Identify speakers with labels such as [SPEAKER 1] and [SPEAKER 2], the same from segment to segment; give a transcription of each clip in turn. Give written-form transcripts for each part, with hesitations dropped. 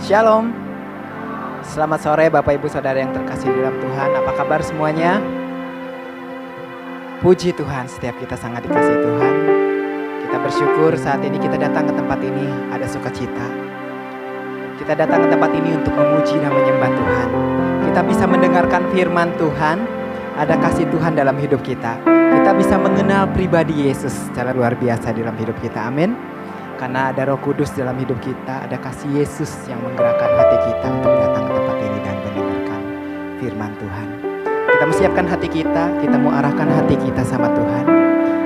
[SPEAKER 1] Shalom. Selamat sore Bapak Ibu Saudara yang terkasih di dalam Tuhan. Apa kabar semuanya? Puji Tuhan, setiap kita sangat dikasihi Tuhan. Kita bersyukur saat ini kita datang ke tempat ini ada sukacita. Kita datang ke tempat ini untuk memuji dan menyembah Tuhan. Kita bisa mendengarkan firman Tuhan. Ada kasih Tuhan dalam hidup kita. Kita bisa mengenal pribadi Yesus secara luar biasa dalam hidup kita. Amin. Karena ada Roh Kudus dalam hidup kita, ada kasih Yesus yang menggerakkan hati kita untuk datang ke tempat ini dan mendengarkan firman Tuhan. Kita mau siapkan hati kita mau arahkan hati kita sama Tuhan.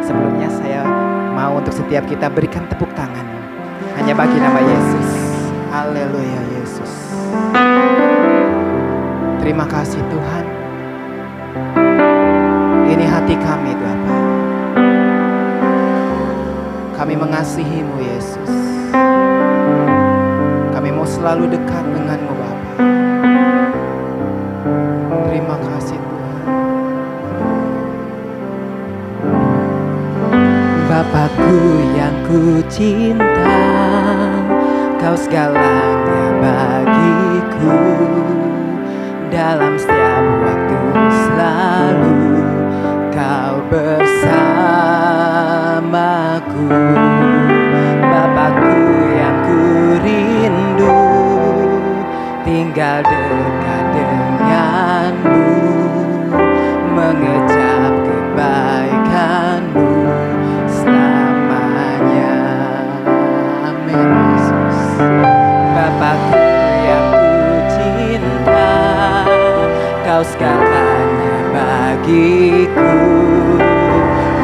[SPEAKER 1] Sebelumnya saya mau untuk setiap kita berikan tepuk tangan hanya bagi nama Yesus. Haleluya Yesus. Terima kasih Tuhan. Ini hati kami Bapa. Kami mengasihi-Mu Yesus. Kami mau selalu dekat dengan-Mu Bapa. Terima kasih Tuhan. Bapakku yang ku cinta, Kau segalanya bagiku. Dalam setiap waktu selalu Kau bersamaku. Bapakku yang ku rindu, tinggal dekat denganmu, mengecap kebaikanmu selamanya. Amin Yesus. Bapakku yang ku cinta, Kau segalanya bagiku.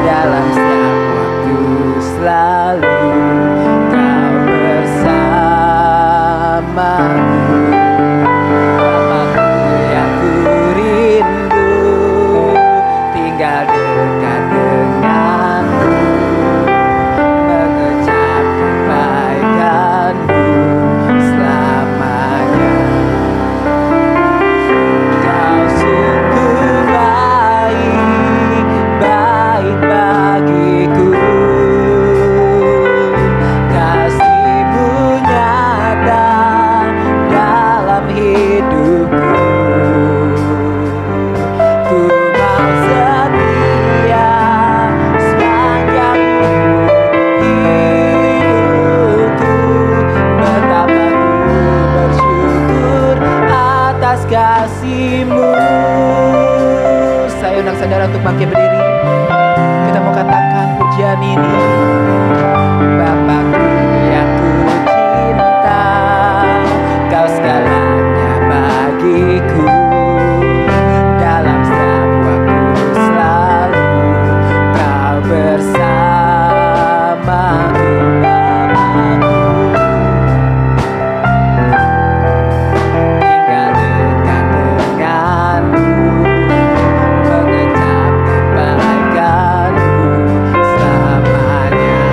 [SPEAKER 1] Dalam setiap waktu selalu Kau bersamaku. Bapakku yang ku rindu, tinggal dekat denganmu, mengecap kebaikanmu selamanya. Kau sungguh baik, baik bagiku. Kasih-Mu nyata dalam hidupku. Ku mau setia sepanjang hidupku. Betapa ku bersyukur atas kasih-Mu. Saya undang saudara untuk bangkit berdiri. Kita mau katakan pujian ini. Bapakku yang ku cinta, Kau segalanya bagiku. Dalam setiap waktu selalu Kau bersamaku. Tinggal dekat denganmu, mengecap kebaikanmu selamanya.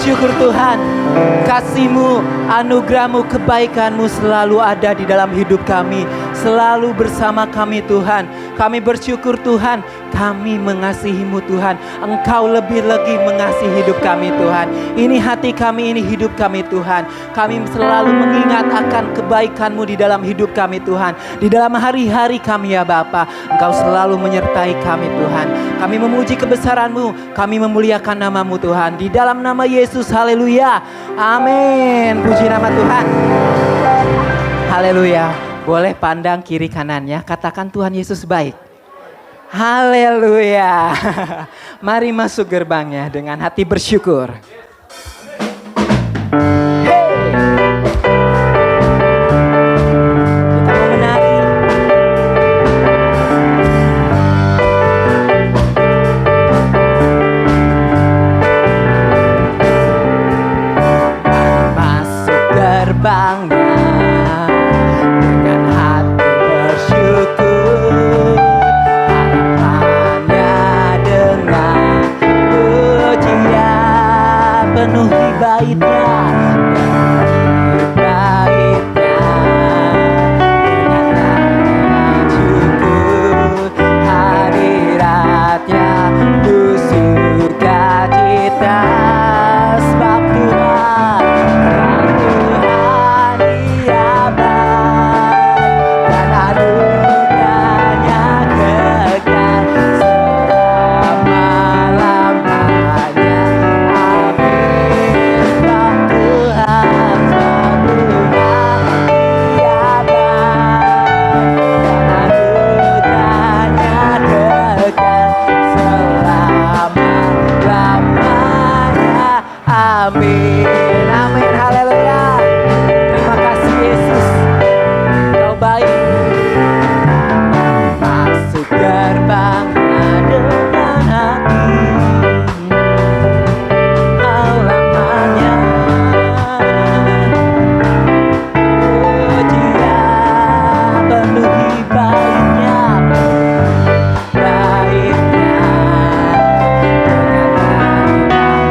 [SPEAKER 1] bersyukur Tuhan, kasih-Mu, anugerah-Mu, kebaikan-Mu selalu ada di dalam hidup kami, selalu bersama kami Tuhan. Kami bersyukur Tuhan, kami mengasihi-Mu Tuhan. Engkau lebih lagi mengasihi hidup kami Tuhan. Ini hati kami, ini hidup kami Tuhan. Kami selalu mengingat akan kebaikan-Mu di dalam hidup kami Tuhan. Di dalam hari-hari kami ya Bapa, Engkau selalu menyertai kami Tuhan. Kami memuji kebesaran-Mu, kami memuliakan nama-Mu Tuhan. Di dalam nama Yesus, haleluya, amin. Puji nama Tuhan, haleluya. Boleh pandang kiri kanannya, katakan Tuhan Yesus baik. Haleluya. Mari masuk gerbangnya dengan hati bersyukur. Kita mau menari. Masuk gerbangnya dengan hati bersyukur, harapannya dengan pujian, penuhi baitnya, dengan syukur, hadiratnya di surga cita. Sebab Tuhan Dia baik dan anugerahnya kekal selama-lamanya. Amin. Sebab Tuhan Dia baik dan anugerahnya kekal selama-lamanya. Amin. Amin. Haleluya. Terima kasih Yesus, Kau baik. Masuk gerbangnya dengan hati, Kau lamanya pujian, penuhi baitnya, dengan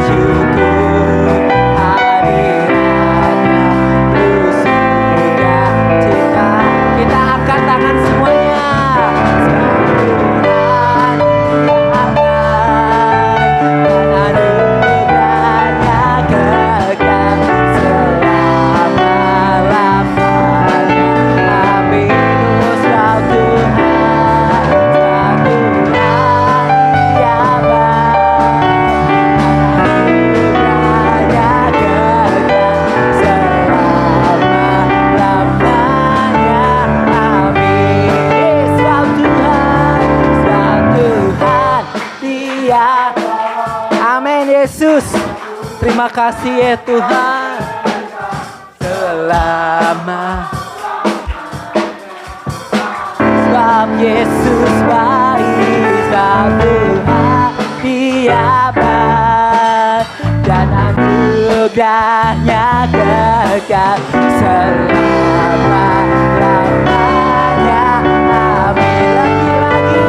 [SPEAKER 1] syukur, hadiratnya di surga cita. Kita angkat tangan semuanya. Tuhan dan anugerahnya kekal selama-lamanya. Amin. Sebab Tuhan Dia baik, anugerahnya kekal selama-lamanya. Amin. Sebab Tuhan Dia. Amin Yesus. Terima kasih ya Tuhan. Selama, sebab Yesus baik, sebab Tuhan Dia baik dan anugerahnya kekal selama-lamanya. Amin. Lagi-lagi.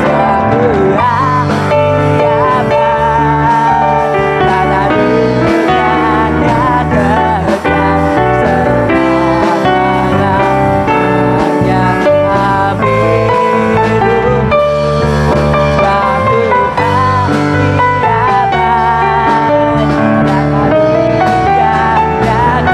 [SPEAKER 1] Sebab Tuhan Dia baik dan anugerahnya kekal selama-lamanya. Amin. Sebab Tuhan Dia baik dan anugerahnya kekal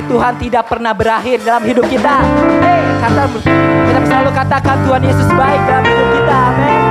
[SPEAKER 1] Tuhan tidak pernah berakhir dalam hidup kita. Kita selalu katakan Tuhan Yesus baik dalam hidup kita. Amin.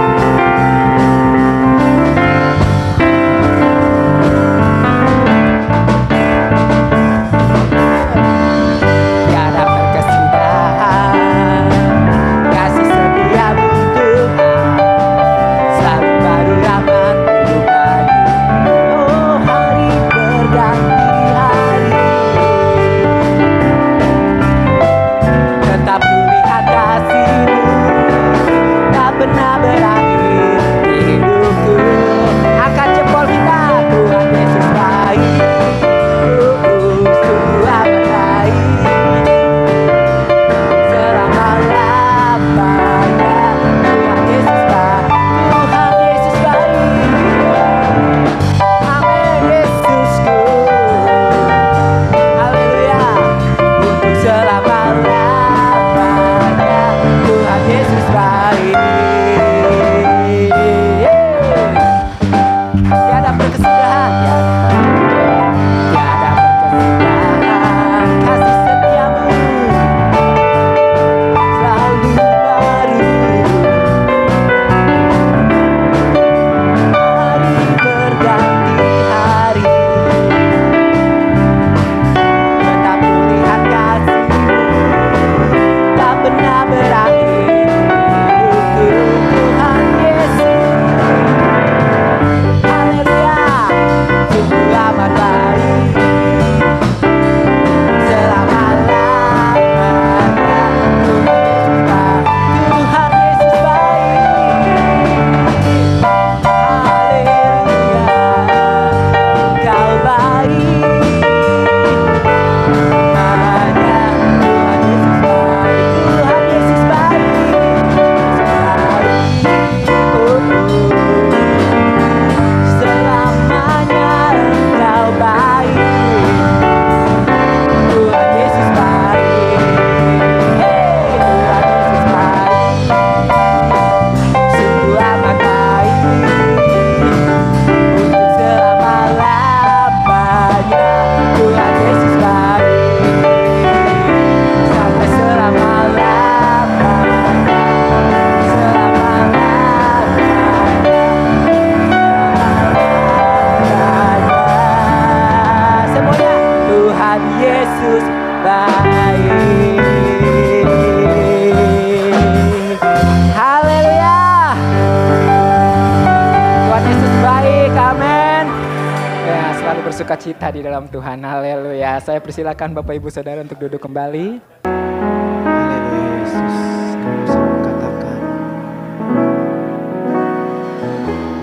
[SPEAKER 2] Sukacita di dalam Tuhan. Haleluya. Saya persilakan Bapak Ibu Saudara untuk duduk kembali.
[SPEAKER 1] Haleluya Yesus. Kau bisa katakan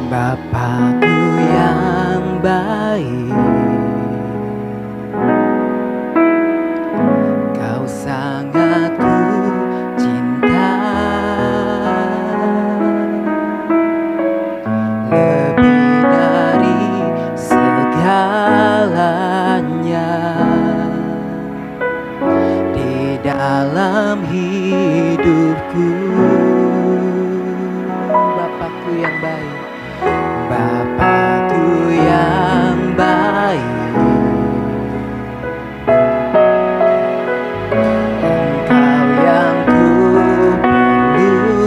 [SPEAKER 1] Bapakku yang baik, Kau sangat ku cinta, lebih dari segalanya di dalam hidupku. Bapakku yang baik, Bapakku yang baik, Engkau yang ku perlu,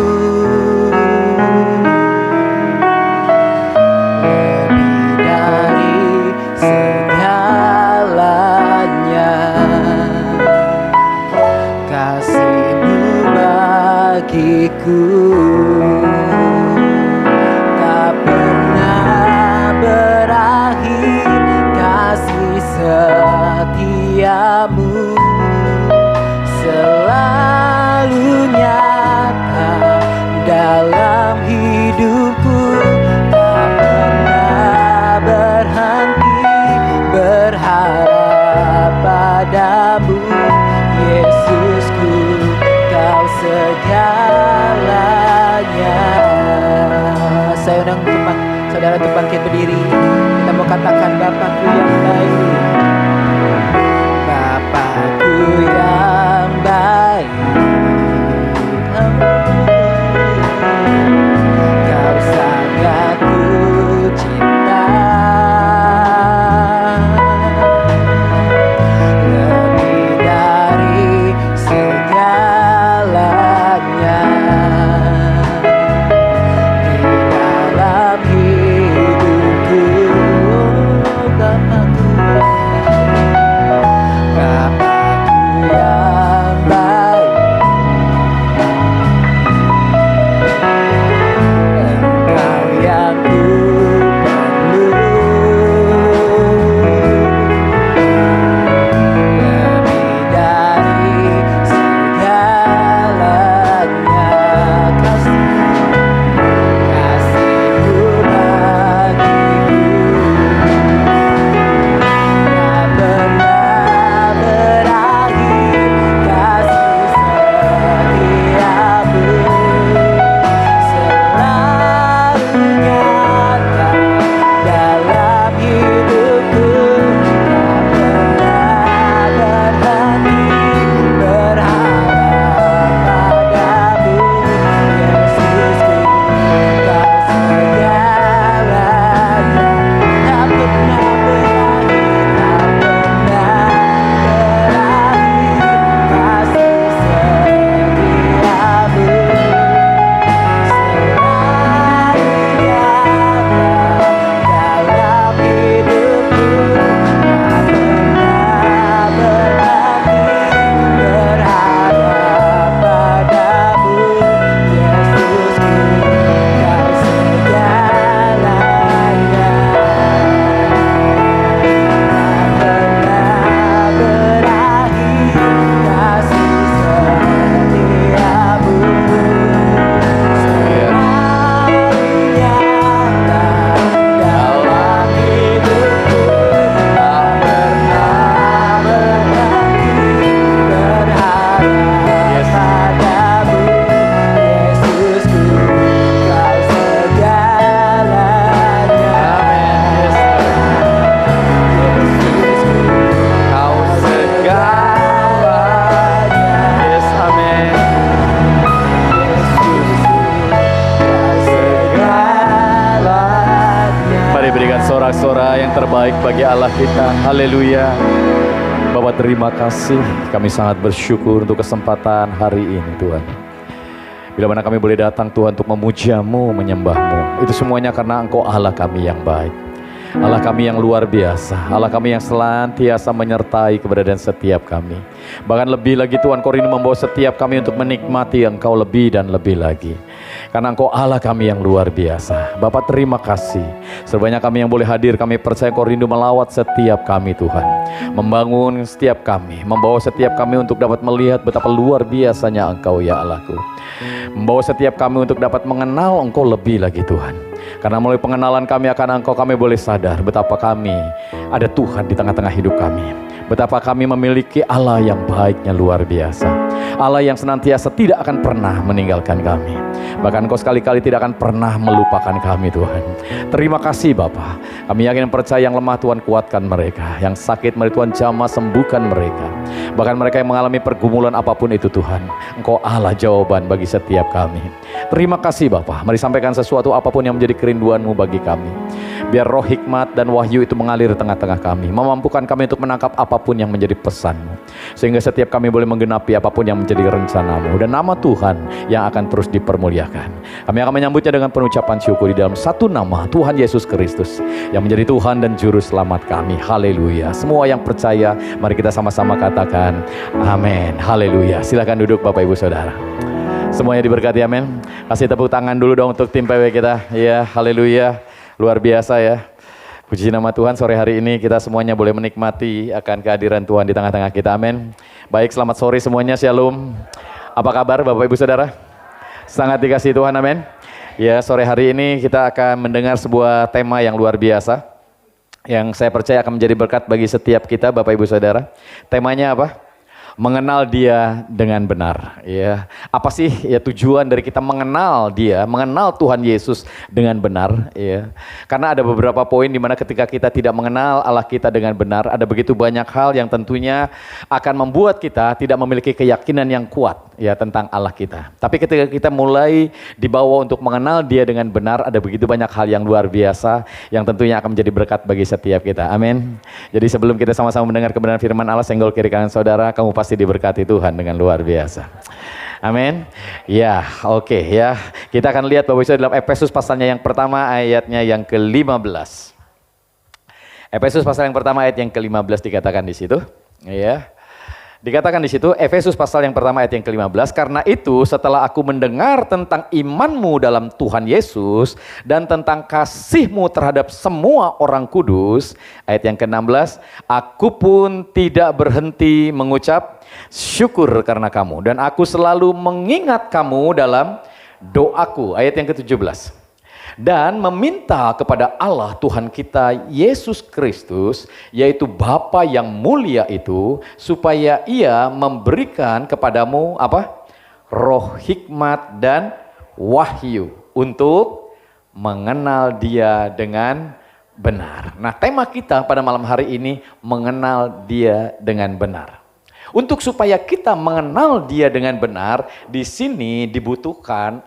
[SPEAKER 1] lebih dari segalanya, kasih-Mu bagiku tak pernah berakhir, kasih setiamu selalu nyata dalam hidupku, tak pernah berhenti berharap padamu. Yesusku, Kau segalanya. Saya undang teman saudara untuk bangkit berdiri. Kita mau katakan Bapakku yang baik, Bapakku yang baik, Kau sangat ku cinta, lebih
[SPEAKER 3] baik bagi Allah kita. Haleluya. Bapak terima kasih, kami sangat bersyukur untuk kesempatan hari ini Tuhan. Bila mana kami boleh datang Tuhan untuk memuja-Mu, menyembah-Mu. Itu semuanya karena Engkau Allah kami yang baik. Allah kami yang luar biasa, Allah kami yang senantiasa menyertai keberadaan setiap kami. Bahkan lebih lagi Tuhan, Kau rindu membawa setiap kami untuk menikmati Engkau lebih dan lebih lagi. Karena Engkau Allah kami yang luar biasa. Bapak terima kasih, sebanyak kami yang boleh hadir, kami percaya Kau rindu melawat setiap kami Tuhan. Membangun setiap kami, membawa setiap kami untuk dapat melihat betapa luar biasanya Engkau ya Allahku. Membawa setiap kami untuk dapat mengenal Engkau lebih lagi Tuhan. Karena melalui pengenalan kami akan Engkau, kami boleh sadar betapa kami ada Tuhan di tengah-tengah hidup kami. Betapa kami memiliki Allah yang baiknya luar biasa. Allah yang senantiasa tidak akan pernah meninggalkan kami. Bahkan Engkau sekali-kali tidak akan pernah melupakan kami Tuhan. Terima kasih Bapa. Kami yakin dan percaya yang lemah Tuhan kuatkan mereka. Yang sakit mari Tuhan jamah sembuhkan mereka. Bahkan mereka yang mengalami pergumulan apapun itu Tuhan, Engkau Allah jawaban bagi setiap kami. Terima kasih Bapa. Mari sampaikan sesuatu apapun yang menjadi kerinduan-Mu bagi kami. Biar roh hikmat dan wahyu itu mengalir di tengah-tengah kami. Memampukan kami untuk menangkap apapun yang menjadi pesan-Mu. Sehingga setiap kami boleh menggenapi apapun yang menjadi rencana-Mu. Dan nama Tuhan yang akan terus dipermuliakan. Kami akan menyambutnya dengan penucapan syukur di dalam satu nama Tuhan Yesus Kristus. Yang menjadi Tuhan dan Juru Selamat kami. Haleluya. Semua yang percaya, mari kita sama-sama katakan amin. Haleluya. Silakan duduk Bapak Ibu Saudara. Semuanya diberkati, amin. Kasih tepuk tangan dulu dong untuk tim PW kita. Ya, haleluya. Luar biasa ya. Puji nama Tuhan, sore hari ini kita semuanya boleh menikmati akan kehadiran Tuhan di tengah-tengah kita, amin. Baik, selamat sore semuanya, shalom. Apa kabar Bapak Ibu Saudara? Sangat dikasihi Tuhan, amin. Ya, sore hari ini kita akan mendengar sebuah tema yang luar biasa. Yang saya percaya akan menjadi berkat bagi setiap kita Bapak Ibu Saudara. Temanya apa? Mengenal Dia dengan benar. Ya, apa sih ya tujuan dari kita mengenal Dia, mengenal Tuhan Yesus dengan benar? Ya, karena ada beberapa poin di mana ketika kita tidak mengenal Allah kita dengan benar, ada begitu banyak hal yang tentunya akan membuat kita tidak memiliki keyakinan yang kuat ya tentang Allah kita. Tapi ketika kita mulai dibawa untuk mengenal Dia dengan benar, ada begitu banyak hal yang luar biasa yang tentunya akan menjadi berkat bagi setiap kita. Amin. Jadi sebelum kita sama-sama mendengar kebenaran firman Allah, senggol kiri kanan saudara, kamu pasti diberkati Tuhan dengan luar biasa. Amin. Ya, oke ya. Kita akan lihat Bapak Ibu dalam Efesus pasalnya yang pertama ayatnya yang ke-15. Efesus pasal yang pertama ayat yang ke-15 dikatakan di situ, ya. Dikatakan di situ Efesus pasal yang pertama ayat yang ke-15, karena itu setelah aku mendengar tentang imanmu dalam Tuhan Yesus dan tentang kasihmu terhadap semua orang kudus, ayat yang ke-16, aku pun tidak berhenti mengucap syukur karena kamu dan aku selalu mengingat kamu dalam doaku, ayat yang ke-17. Dan meminta kepada Allah Tuhan kita Yesus Kristus, yaitu Bapa yang mulia itu, supaya Ia memberikan kepadamu apa? Roh hikmat dan wahyu untuk mengenal Dia dengan benar. Nah, tema kita pada malam hari ini mengenal Dia dengan benar. Untuk supaya kita mengenal Dia dengan benar, di sini dibutuhkan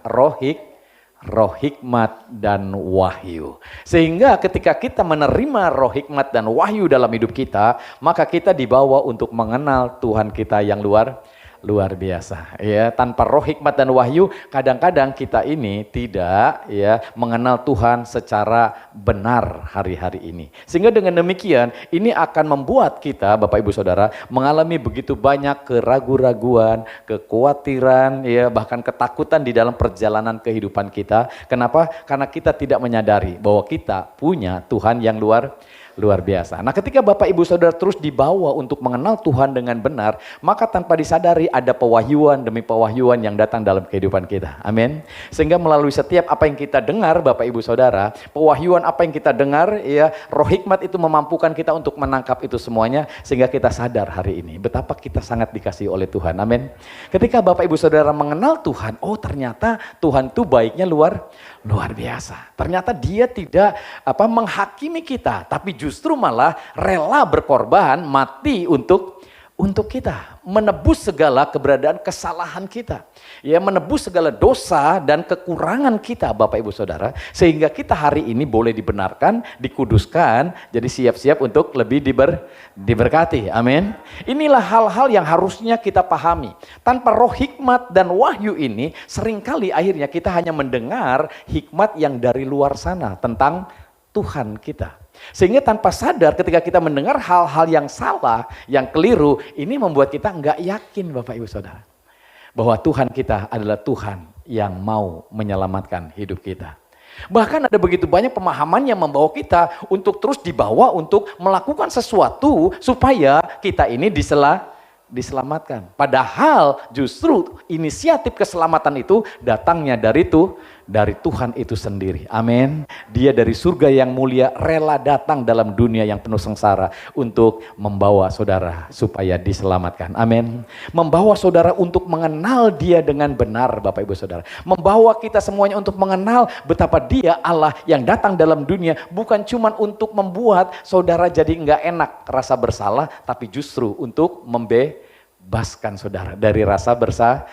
[SPEAKER 3] roh hikmat dan wahyu. Sehingga ketika kita menerima roh hikmat dan wahyu dalam hidup kita, maka kita dibawa untuk mengenal Tuhan kita yang luar biasa. Ya, tanpa roh hikmat dan wahyu, kadang-kadang kita ini tidak ya mengenal Tuhan secara benar hari-hari ini. Sehingga dengan demikian, ini akan membuat kita Bapak Ibu Saudara mengalami begitu banyak keraguan-raguan, kekhawatiran, ya bahkan ketakutan di dalam perjalanan kehidupan kita. Kenapa? Karena kita tidak menyadari bahwa kita punya Tuhan yang luar biasa. Nah, ketika Bapak Ibu Saudara terus dibawa untuk mengenal Tuhan dengan benar, maka tanpa disadari ada pewahyuan demi pewahyuan yang datang dalam kehidupan kita. Amin. Sehingga melalui setiap apa yang kita dengar Bapak Ibu Saudara, pewahyuan apa yang kita dengar, ya roh hikmat itu memampukan kita untuk menangkap itu semuanya, sehingga kita sadar hari ini betapa kita sangat dikasihi oleh Tuhan. Amin. Ketika Bapak Ibu Saudara mengenal Tuhan, oh ternyata Tuhan itu baiknya luar biasa. Ternyata Dia tidak menghakimi kita, tapi justru malah rela berkorban mati untuk untuk kita menebus segala keberadaan kesalahan kita, ya, menebus segala dosa dan kekurangan kita, Bapak Ibu Saudara, sehingga kita hari ini boleh dibenarkan, dikuduskan, jadi siap-siap untuk lebih diberkati. Amin. Inilah hal-hal yang harusnya kita pahami. Tanpa roh hikmat dan wahyu ini, seringkali akhirnya kita hanya mendengar hikmat yang dari luar sana tentang Tuhan kita. Sehingga tanpa sadar ketika kita mendengar hal-hal yang salah, yang keliru, ini membuat kita nggak yakin, Bapak Ibu Saudara, bahwa Tuhan kita adalah Tuhan yang mau menyelamatkan hidup kita. Bahkan ada begitu banyak pemahaman yang membawa kita untuk terus dibawa untuk melakukan sesuatu supaya kita ini diselamatkan. Padahal justru inisiatif keselamatan itu datangnya dari Tuhan itu sendiri. Amin. Dia dari surga yang mulia rela datang dalam dunia yang penuh sengsara untuk membawa saudara supaya diselamatkan. Amin. Membawa saudara untuk mengenal Dia dengan benar, Bapak Ibu Saudara. Membawa kita semuanya untuk mengenal betapa Dia Allah yang datang dalam dunia bukan cuma untuk membuat saudara jadi enggak enak rasa bersalah, tapi justru untuk membebaskan saudara dari rasa bersalah.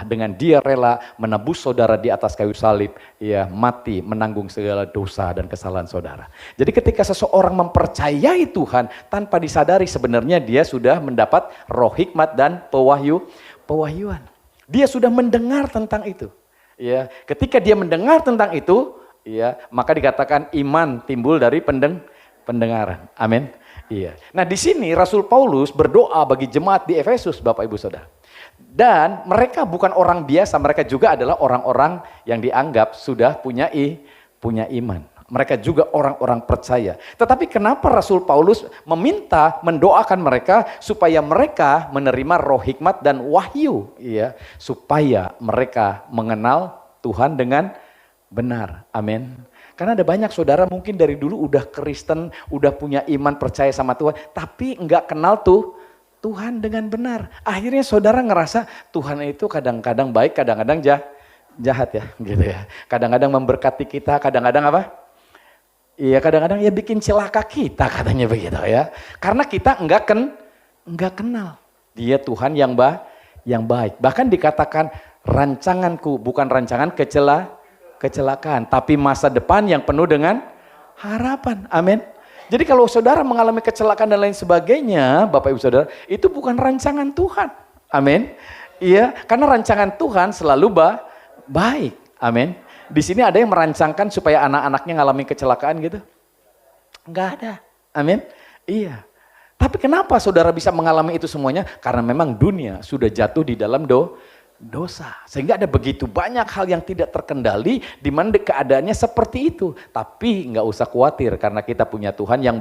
[SPEAKER 3] Dengan Dia rela menebus saudara di atas kayu salib, ya, mati menanggung segala dosa dan kesalahan saudara. Jadi ketika seseorang mempercayai Tuhan tanpa disadari, sebenarnya dia sudah mendapat roh hikmat dan pewahyuan. Dia sudah mendengar tentang itu. Ya, ketika dia mendengar tentang itu, ya, maka dikatakan iman timbul dari pendengaran. Amin. Iya. Nah, di sini Rasul Paulus berdoa bagi jemaat di Efesus, Bapak Ibu Saudara. Dan mereka bukan orang biasa, mereka juga adalah orang-orang yang dianggap sudah punya iman. Mereka juga orang-orang percaya. Tetapi kenapa Rasul Paulus mendoakan mereka supaya mereka menerima roh hikmat dan wahyu, ya, supaya mereka mengenal Tuhan dengan benar. Amin. Karena ada banyak saudara mungkin dari dulu udah Kristen, udah punya iman, percaya sama Tuhan, tapi enggak kenal Tuhan dengan benar. Akhirnya saudara ngerasa Tuhan itu kadang-kadang baik, kadang-kadang jahat, ya, gitu ya. Kadang-kadang memberkati kita, kadang-kadang apa? Iya, kadang-kadang ya bikin celaka kita, katanya begitu, ya. Karena kita enggak kenal Dia Tuhan yang baik. Bahkan dikatakan rancanganku bukan rancangan kecelakaan, tapi masa depan yang penuh dengan harapan. Amin. Jadi kalau saudara mengalami kecelakaan dan lain sebagainya, Bapak Ibu Saudara, itu bukan rancangan Tuhan. Amin. Iya, karena rancangan Tuhan selalu baik. Amin. Di sini ada yang merancangkan supaya anak-anaknya ngalami kecelakaan gitu? Enggak ada. Amin. Iya. Tapi kenapa saudara bisa mengalami itu semuanya? Karena memang dunia sudah jatuh di dalam dosa. Sehingga ada begitu banyak hal yang tidak terkendali di mana keadaannya seperti itu. Tapi nggak usah khawatir karena kita punya Tuhan yang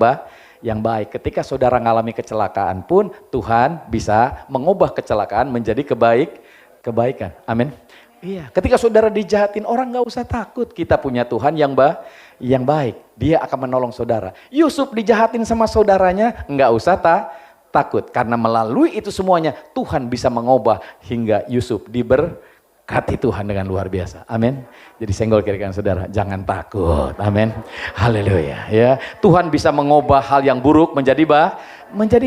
[SPEAKER 3] baik. Ketika saudara mengalami kecelakaan pun Tuhan bisa mengubah kecelakaan menjadi kebaikan. Amin. Iya. Ketika saudara dijahatin orang nggak usah takut. Kita punya Tuhan yang baik. Dia akan menolong saudara. Yusuf dijahatin sama saudaranya nggak usah takut, karena melalui itu semuanya Tuhan bisa mengubah hingga Yusuf diberkati Tuhan dengan luar biasa. Amin. Jadi senggol kiri kanan saudara, jangan takut. Amin. Haleluya. Ya, Tuhan bisa mengubah hal yang buruk menjadi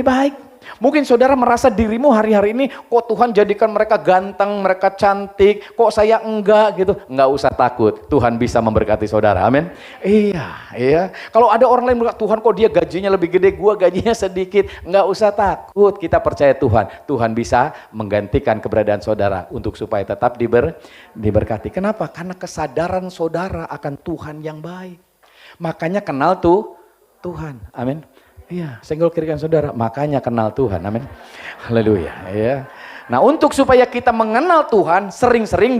[SPEAKER 3] baik. Mungkin saudara merasa dirimu hari-hari ini kok Tuhan jadikan mereka ganteng, mereka cantik, kok saya enggak gitu. Enggak usah takut, Tuhan bisa memberkati saudara. Amin. Iya. Kalau ada orang lain bilang, Tuhan kok dia gajinya lebih gede, gua gajinya sedikit. Enggak usah takut, kita percaya Tuhan. Tuhan bisa menggantikan keberadaan saudara untuk supaya tetap diberkati. Kenapa? Karena kesadaran saudara akan Tuhan yang baik. Makanya kenal Tuhan. Amin. Iya, senggol kiri kanan saudara, makanya kenal Tuhan. Amin. Haleluya. Ya. Nah, untuk supaya kita mengenal Tuhan, sering-sering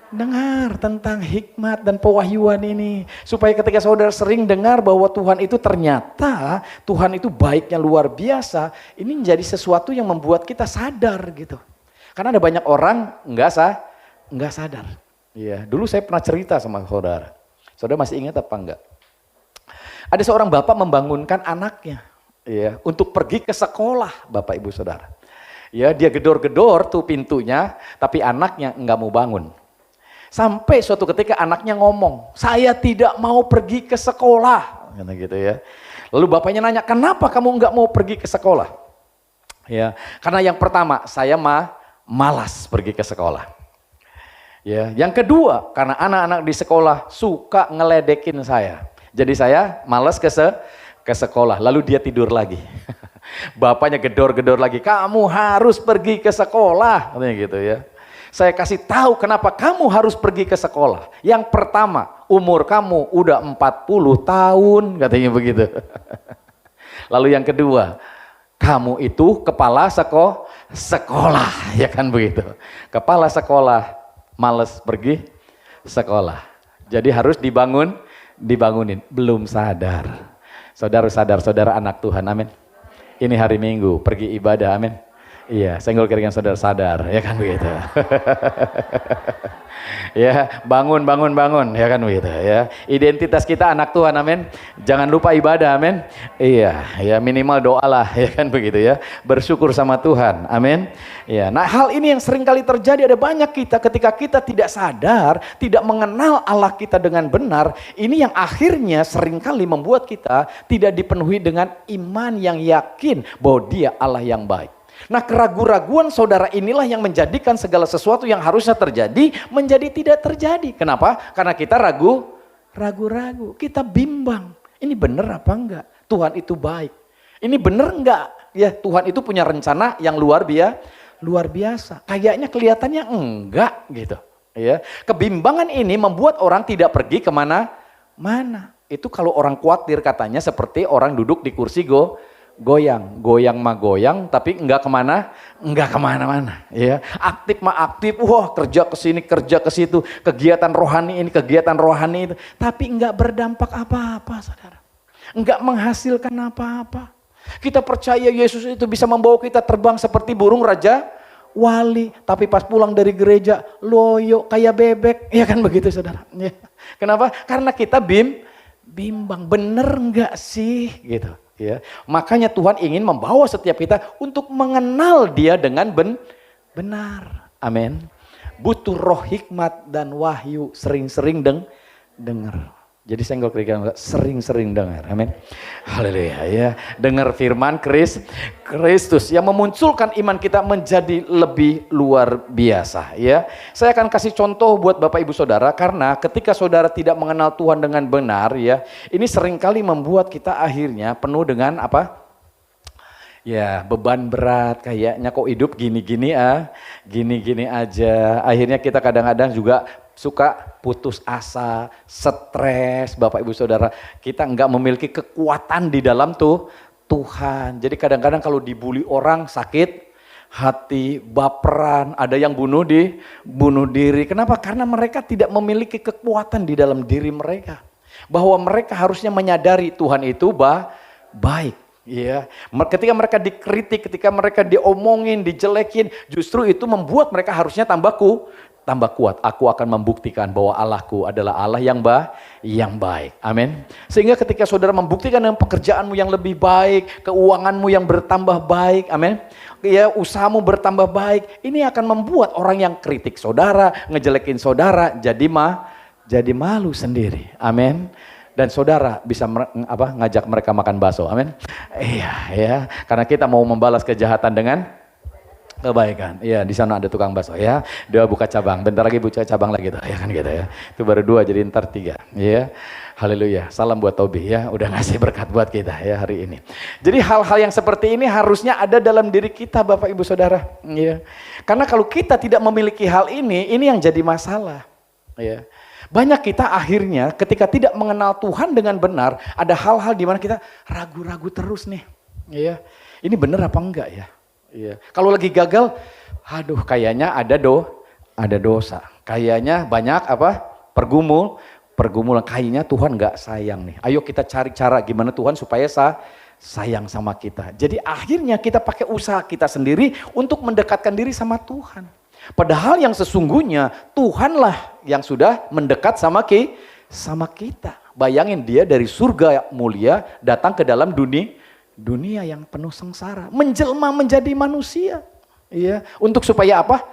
[SPEAKER 3] dengar tentang hikmat dan pewahyuan ini. Supaya ketika saudara sering dengar bahwa Tuhan itu ternyata, Tuhan itu baiknya luar biasa, ini menjadi sesuatu yang membuat kita sadar gitu. Karena ada banyak orang enggak sadar. Iya, dulu saya pernah cerita sama saudara. Saudara masih ingat apa enggak? Ada seorang bapak membangunkan anaknya, ya, untuk pergi ke sekolah, Bapak Ibu Saudara. Ya, dia gedor-gedor tuh pintunya, tapi anaknya enggak mau bangun. Sampai suatu ketika anaknya ngomong, saya tidak mau pergi ke sekolah, gitu ya. Lalu bapaknya nanya, kenapa kamu enggak mau pergi ke sekolah? Ya, karena yang pertama saya malas pergi ke sekolah. Ya, yang kedua karena anak-anak di sekolah suka ngeledekin saya. Jadi saya malas ke sekolah, lalu dia tidur lagi. Bapaknya gedor-gedor lagi, kamu harus pergi ke sekolah, katanya gitu ya. Saya kasih tahu kenapa kamu harus pergi ke sekolah. Yang pertama, umur kamu udah 40 tahun, katanya begitu. Lalu yang kedua, kamu itu kepala sekolah, ya kan begitu. Kepala sekolah males pergi sekolah. Jadi harus dibangunin. Belum sadar. Saudara sadar, saudara anak Tuhan, amin. Ini hari Minggu, pergi ibadah, amin. Iya, senggol keringan saudara sadar, ya kan begitu. Ya, bangun, ya kan begitu ya. Identitas kita anak Tuhan, amin. Jangan lupa ibadah, amin. Iya, ya minimal doalah, ya kan begitu ya. Bersyukur sama Tuhan, amin. Ya, nah hal ini yang sering kali terjadi, ada banyak kita ketika kita tidak sadar, tidak mengenal Allah kita dengan benar, ini yang akhirnya seringkali membuat kita tidak dipenuhi dengan iman yang yakin bahwa Dia Allah yang baik. Nah, keraguan-raguan saudara inilah yang menjadikan segala sesuatu yang harusnya terjadi menjadi tidak terjadi. Kenapa? Karena kita ragu-ragu, kita bimbang. Ini benar apa enggak? Tuhan itu baik. Ini benar enggak? Ya, Tuhan itu punya rencana yang luar biasa. Kayaknya kelihatannya enggak gitu. Ya, kebimbangan ini membuat orang tidak pergi kemana-mana. Itu kalau orang khawatir katanya seperti orang duduk di kursi goyang tapi enggak kemana-mana, ya. Aktif wah kerja ke sini, kerja ke situ, kegiatan rohani ini, kegiatan rohani itu, tapi enggak berdampak apa-apa, saudara. Enggak menghasilkan apa-apa. Kita percaya Yesus itu bisa membawa kita terbang seperti burung raja wali, tapi pas pulang dari gereja loyo kayak bebek, ya kan begitu, saudara. Ya. Kenapa? Karena kita bimbang, bener enggak sih gitu. Ya, makanya Tuhan ingin membawa setiap kita untuk mengenal Dia dengan benar. Amin. Butuh roh hikmat dan wahyu, sering-sering dengar. Jadi senggol keringat, sering-sering dengar. Amin. Haleluya ya. Dengar firman Kristus yang memunculkan iman kita menjadi lebih luar biasa ya. Saya akan kasih contoh buat Bapak Ibu Saudara, karena ketika saudara tidak mengenal Tuhan dengan benar ya, ini seringkali membuat kita akhirnya penuh dengan apa? Ya, beban berat, kayaknya kok hidup gini-gini aja. Akhirnya kita kadang-kadang juga suka putus asa, stres, Bapak Ibu Saudara. Kita enggak memiliki kekuatan di dalam Tuhan. Jadi kadang-kadang kalau dibully orang sakit hati, baperan, ada yang bunuh diri. Kenapa? Karena mereka tidak memiliki kekuatan di dalam diri mereka. Bahwa mereka harusnya menyadari Tuhan itu baik. Ya, ketika mereka dikritik, ketika mereka diomongin, dijelekin, justru itu membuat mereka harusnya tambah kuat. Aku akan membuktikan bahwa Allahku adalah Allah yang baik. Amin. Sehingga ketika saudara membuktikan dengan pekerjaanmu yang lebih baik, keuanganmu yang bertambah baik, amin. Ya, usahamu bertambah baik, ini akan membuat orang yang kritik saudara, ngejelekin saudara jadi malu sendiri. Amin. Dan saudara bisa ngajak mereka makan bakso, amin. Iya, ya, karena kita mau membalas kejahatan dengan kebaikan. Iya, di sana ada tukang bakso ya. Dia buka cabang, bentar lagi buka cabang lagi tuh, ya kan gitu ya. Itu baru 2 jadi ntar 3. Ya. Haleluya. Salam buat Tobi ya, udah ngasih berkat buat kita ya hari ini. Jadi hal-hal yang seperti ini harusnya ada dalam diri kita, Bapak Ibu Saudara. Ya. Karena kalau kita tidak memiliki hal ini yang jadi masalah. Ya. Banyak kita akhirnya ketika tidak mengenal Tuhan dengan benar, ada hal-hal di mana kita ragu-ragu terus nih. Ya. Ini benar apa enggak ya? Ya. Kalau lagi gagal, aduh kayaknya ada dosa. Kayaknya banyak pergumulan, kayaknya Tuhan enggak sayang nih. Ayo kita cari cara gimana Tuhan supaya sayang sama kita. Jadi akhirnya kita pakai usaha kita sendiri untuk mendekatkan diri sama Tuhan. Padahal yang sesungguhnya Tuhanlah yang sudah mendekat sama kita. Bayangin dia dari surga mulia datang ke dalam dunia yang penuh sengsara, menjelma menjadi manusia. Iya, untuk supaya apa?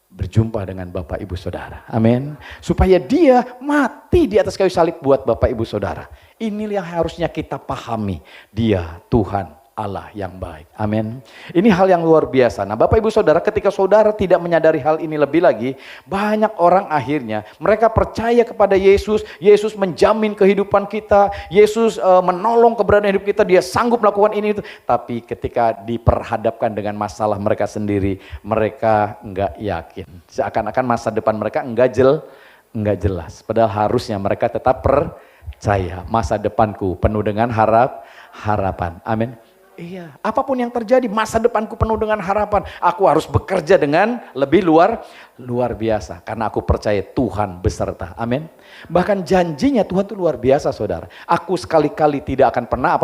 [SPEAKER 3] Berjumpa dengan Bapak Ibu Saudara. Amin. Supaya dia mati di atas kayu salib buat Bapak Ibu Saudara. Inilah yang harusnya kita pahami. Dia Tuhan Allah yang baik. Amin. Ini hal yang luar biasa. Nah Bapak Ibu Saudara, ketika saudara tidak menyadari hal ini lebih lagi, banyak orang akhirnya mereka percaya kepada Yesus. Yesus menjamin kehidupan kita. Yesus menolong keberadaan hidup kita. Dia sanggup melakukan ini itu. Tapi ketika diperhadapkan dengan masalah mereka sendiri, mereka enggak yakin. Seakan-akan masa depan mereka enggak jelas. Padahal harusnya mereka tetap percaya. Masa depanku penuh dengan harapan. Amin. Iya, apapun yang terjadi, masa depanku penuh dengan harapan. Aku harus bekerja dengan lebih luar biasa. Karena aku percaya Tuhan beserta. Amin. Bahkan janjinya Tuhan itu luar biasa saudara. Aku sekali-kali tidak akan pernah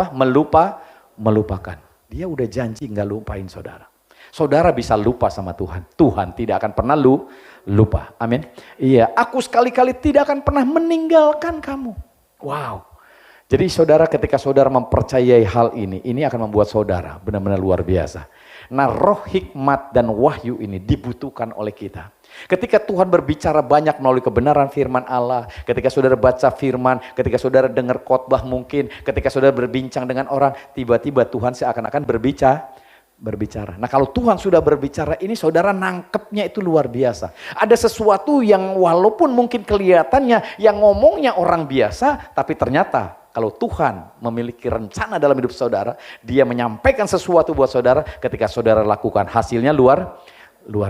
[SPEAKER 3] melupakan. Dia udah janji nggak lupain saudara. Saudara bisa lupa sama Tuhan. Tuhan tidak akan pernah lupa. Amin. Iya, aku sekali-kali tidak akan pernah meninggalkan kamu. Wow. Jadi saudara, ketika saudara mempercayai hal ini akan membuat saudara benar-benar luar biasa. Nah, roh hikmat dan wahyu ini dibutuhkan oleh kita. Ketika Tuhan berbicara banyak melalui kebenaran firman Allah, ketika saudara baca firman, ketika saudara dengar khotbah mungkin, ketika saudara berbincang dengan orang, tiba-tiba Tuhan seakan-akan berbicara. Nah kalau Tuhan sudah berbicara ini saudara nangkepnya itu luar biasa. Ada sesuatu yang walaupun mungkin kelihatannya yang ngomongnya orang biasa, tapi ternyata kalau Tuhan memiliki rencana dalam hidup saudara, dia menyampaikan sesuatu buat saudara, ketika saudara lakukan hasilnya luar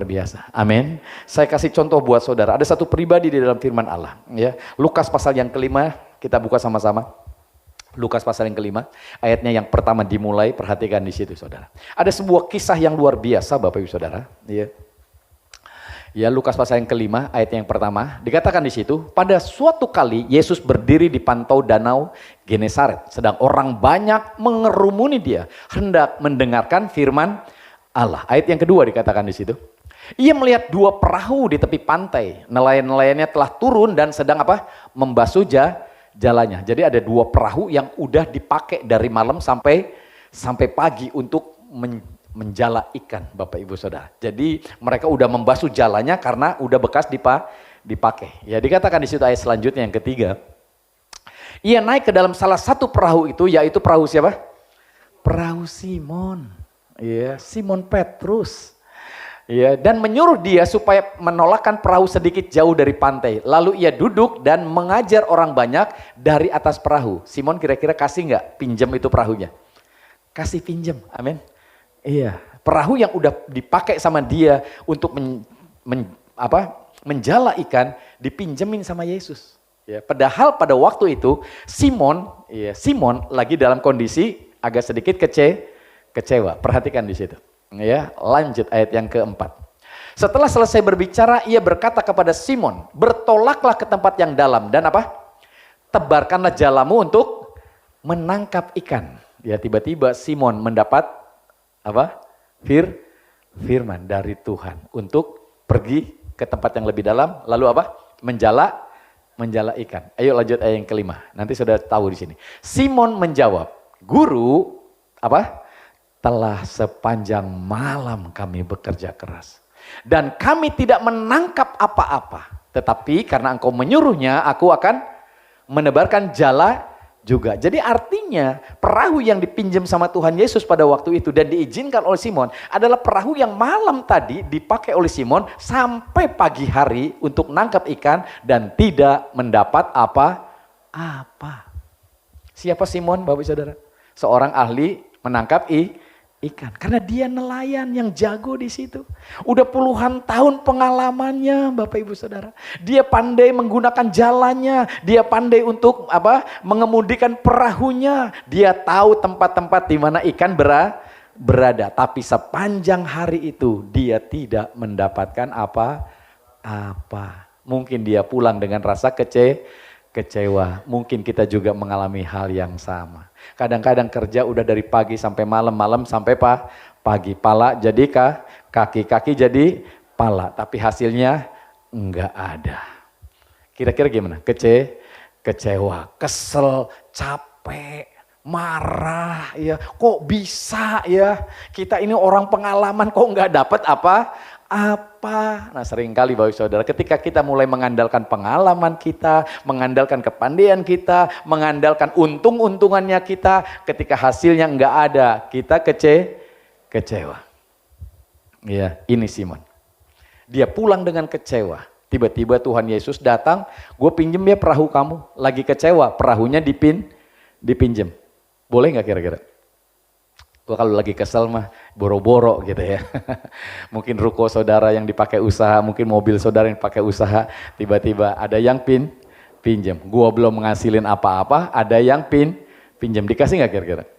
[SPEAKER 3] biasa. Amin. Saya kasih contoh buat saudara. Ada satu pribadi di dalam firman Allah. Ya, Lukas pasal yang kelima, kita buka sama-sama. Lukas pasal yang kelima, ayatnya yang pertama dimulai, perhatikan di situ saudara. Ada sebuah kisah yang luar biasa Bapak Ibu Saudara. Ya, Lukas pasal yang kelima, ayat yang pertama, dikatakan di situ, pada suatu kali Yesus berdiri di pantau danau Genesaret, sedang orang banyak mengerumuni dia, hendak mendengarkan firman Allah. Ayat yang kedua dikatakan di situ, ia melihat dua perahu di tepi pantai, nelayan-nelayannya telah turun dan sedang membasuh jalannya. Jadi ada dua perahu yang udah dipakai dari malam sampai pagi untuk menjala ikan Bapak Ibu Saudara. Jadi mereka udah membasuh jalannya karena udah bekas dipakai. Ya dikatakan di situ ayat selanjutnya yang ketiga. Ia naik ke dalam salah satu perahu itu, yaitu perahu siapa? Perahu Simon. Ya, Simon Petrus. Ya, dan menyuruh dia supaya menolakkan perahu sedikit jauh dari pantai. Lalu ia duduk dan mengajar orang banyak dari atas perahu. Simon kira-kira kasih nggak pinjam itu perahunya? Kasih pinjam, amin. Iya, perahu yang udah dipakai sama dia untuk menjala ikan dipinjemin sama Yesus. Ya, padahal pada waktu itu Simon lagi dalam kondisi agak sedikit kecewa. Perhatikan di situ. Ya, lanjut ayat yang keempat. Setelah selesai berbicara, ia berkata kepada Simon, bertolaklah ke tempat yang dalam dan tebarkanlah jalamu untuk menangkap ikan. Ya, tiba-tiba Simon mendapat firman dari Tuhan untuk pergi ke tempat yang lebih dalam, lalu menjala ikan. Ayo lanjut ayat yang kelima. Nanti sudah tahu di sini. Simon menjawab, Guru, telah sepanjang malam kami bekerja keras dan kami tidak menangkap apa-apa. Tetapi karena engkau menyuruhnya, aku akan menebarkan jala juga. Jadi artinya perahu yang dipinjam sama Tuhan Yesus pada waktu itu dan diizinkan oleh Simon adalah perahu yang malam tadi dipakai oleh Simon sampai pagi hari untuk nangkap ikan dan tidak mendapat apa-apa. Siapa Simon Bapak Saudara? Seorang ahli menangkap ikan. Karena dia nelayan yang jago di situ. Udah puluhan tahun pengalamannya Bapak Ibu Saudara. Dia pandai menggunakan jalannya. Dia pandai untuk mengemudikan perahunya. Dia tahu tempat-tempat di mana ikan berada. Tapi sepanjang hari itu dia tidak mendapatkan apa-apa. Mungkin dia pulang dengan rasa kecewa. Mungkin kita juga mengalami hal yang sama. Kadang-kadang kerja udah dari pagi sampai malam sampai pagi. Pala jadi kaki jadi pala. Tapi hasilnya enggak ada. Kira-kira gimana? Kecewa, kesel, capek, marah. Ya, kok bisa ya? Kita ini orang pengalaman kok enggak dapat apa? apa? Nah seringkali Bapak Saudara ketika kita mulai mengandalkan pengalaman kita, mengandalkan kepandaian kita, mengandalkan untung-untungannya kita, ketika hasilnya enggak ada, kita kecewa. Ya, ini Simon. Dia pulang dengan kecewa. Tiba-tiba Tuhan Yesus datang, gue pinjem ya perahu kamu. Lagi kecewa, perahunya dipinjem. Boleh nggak kira-kira? Gue kalau lagi kesel mah boro-boro gitu ya. Mungkin ruko saudara yang dipakai usaha, mungkin mobil saudara yang dipakai usaha, tiba-tiba ada yang pinjam. Gue belum menghasilin apa-apa, ada yang pinjam. Dikasih nggak kira-kira?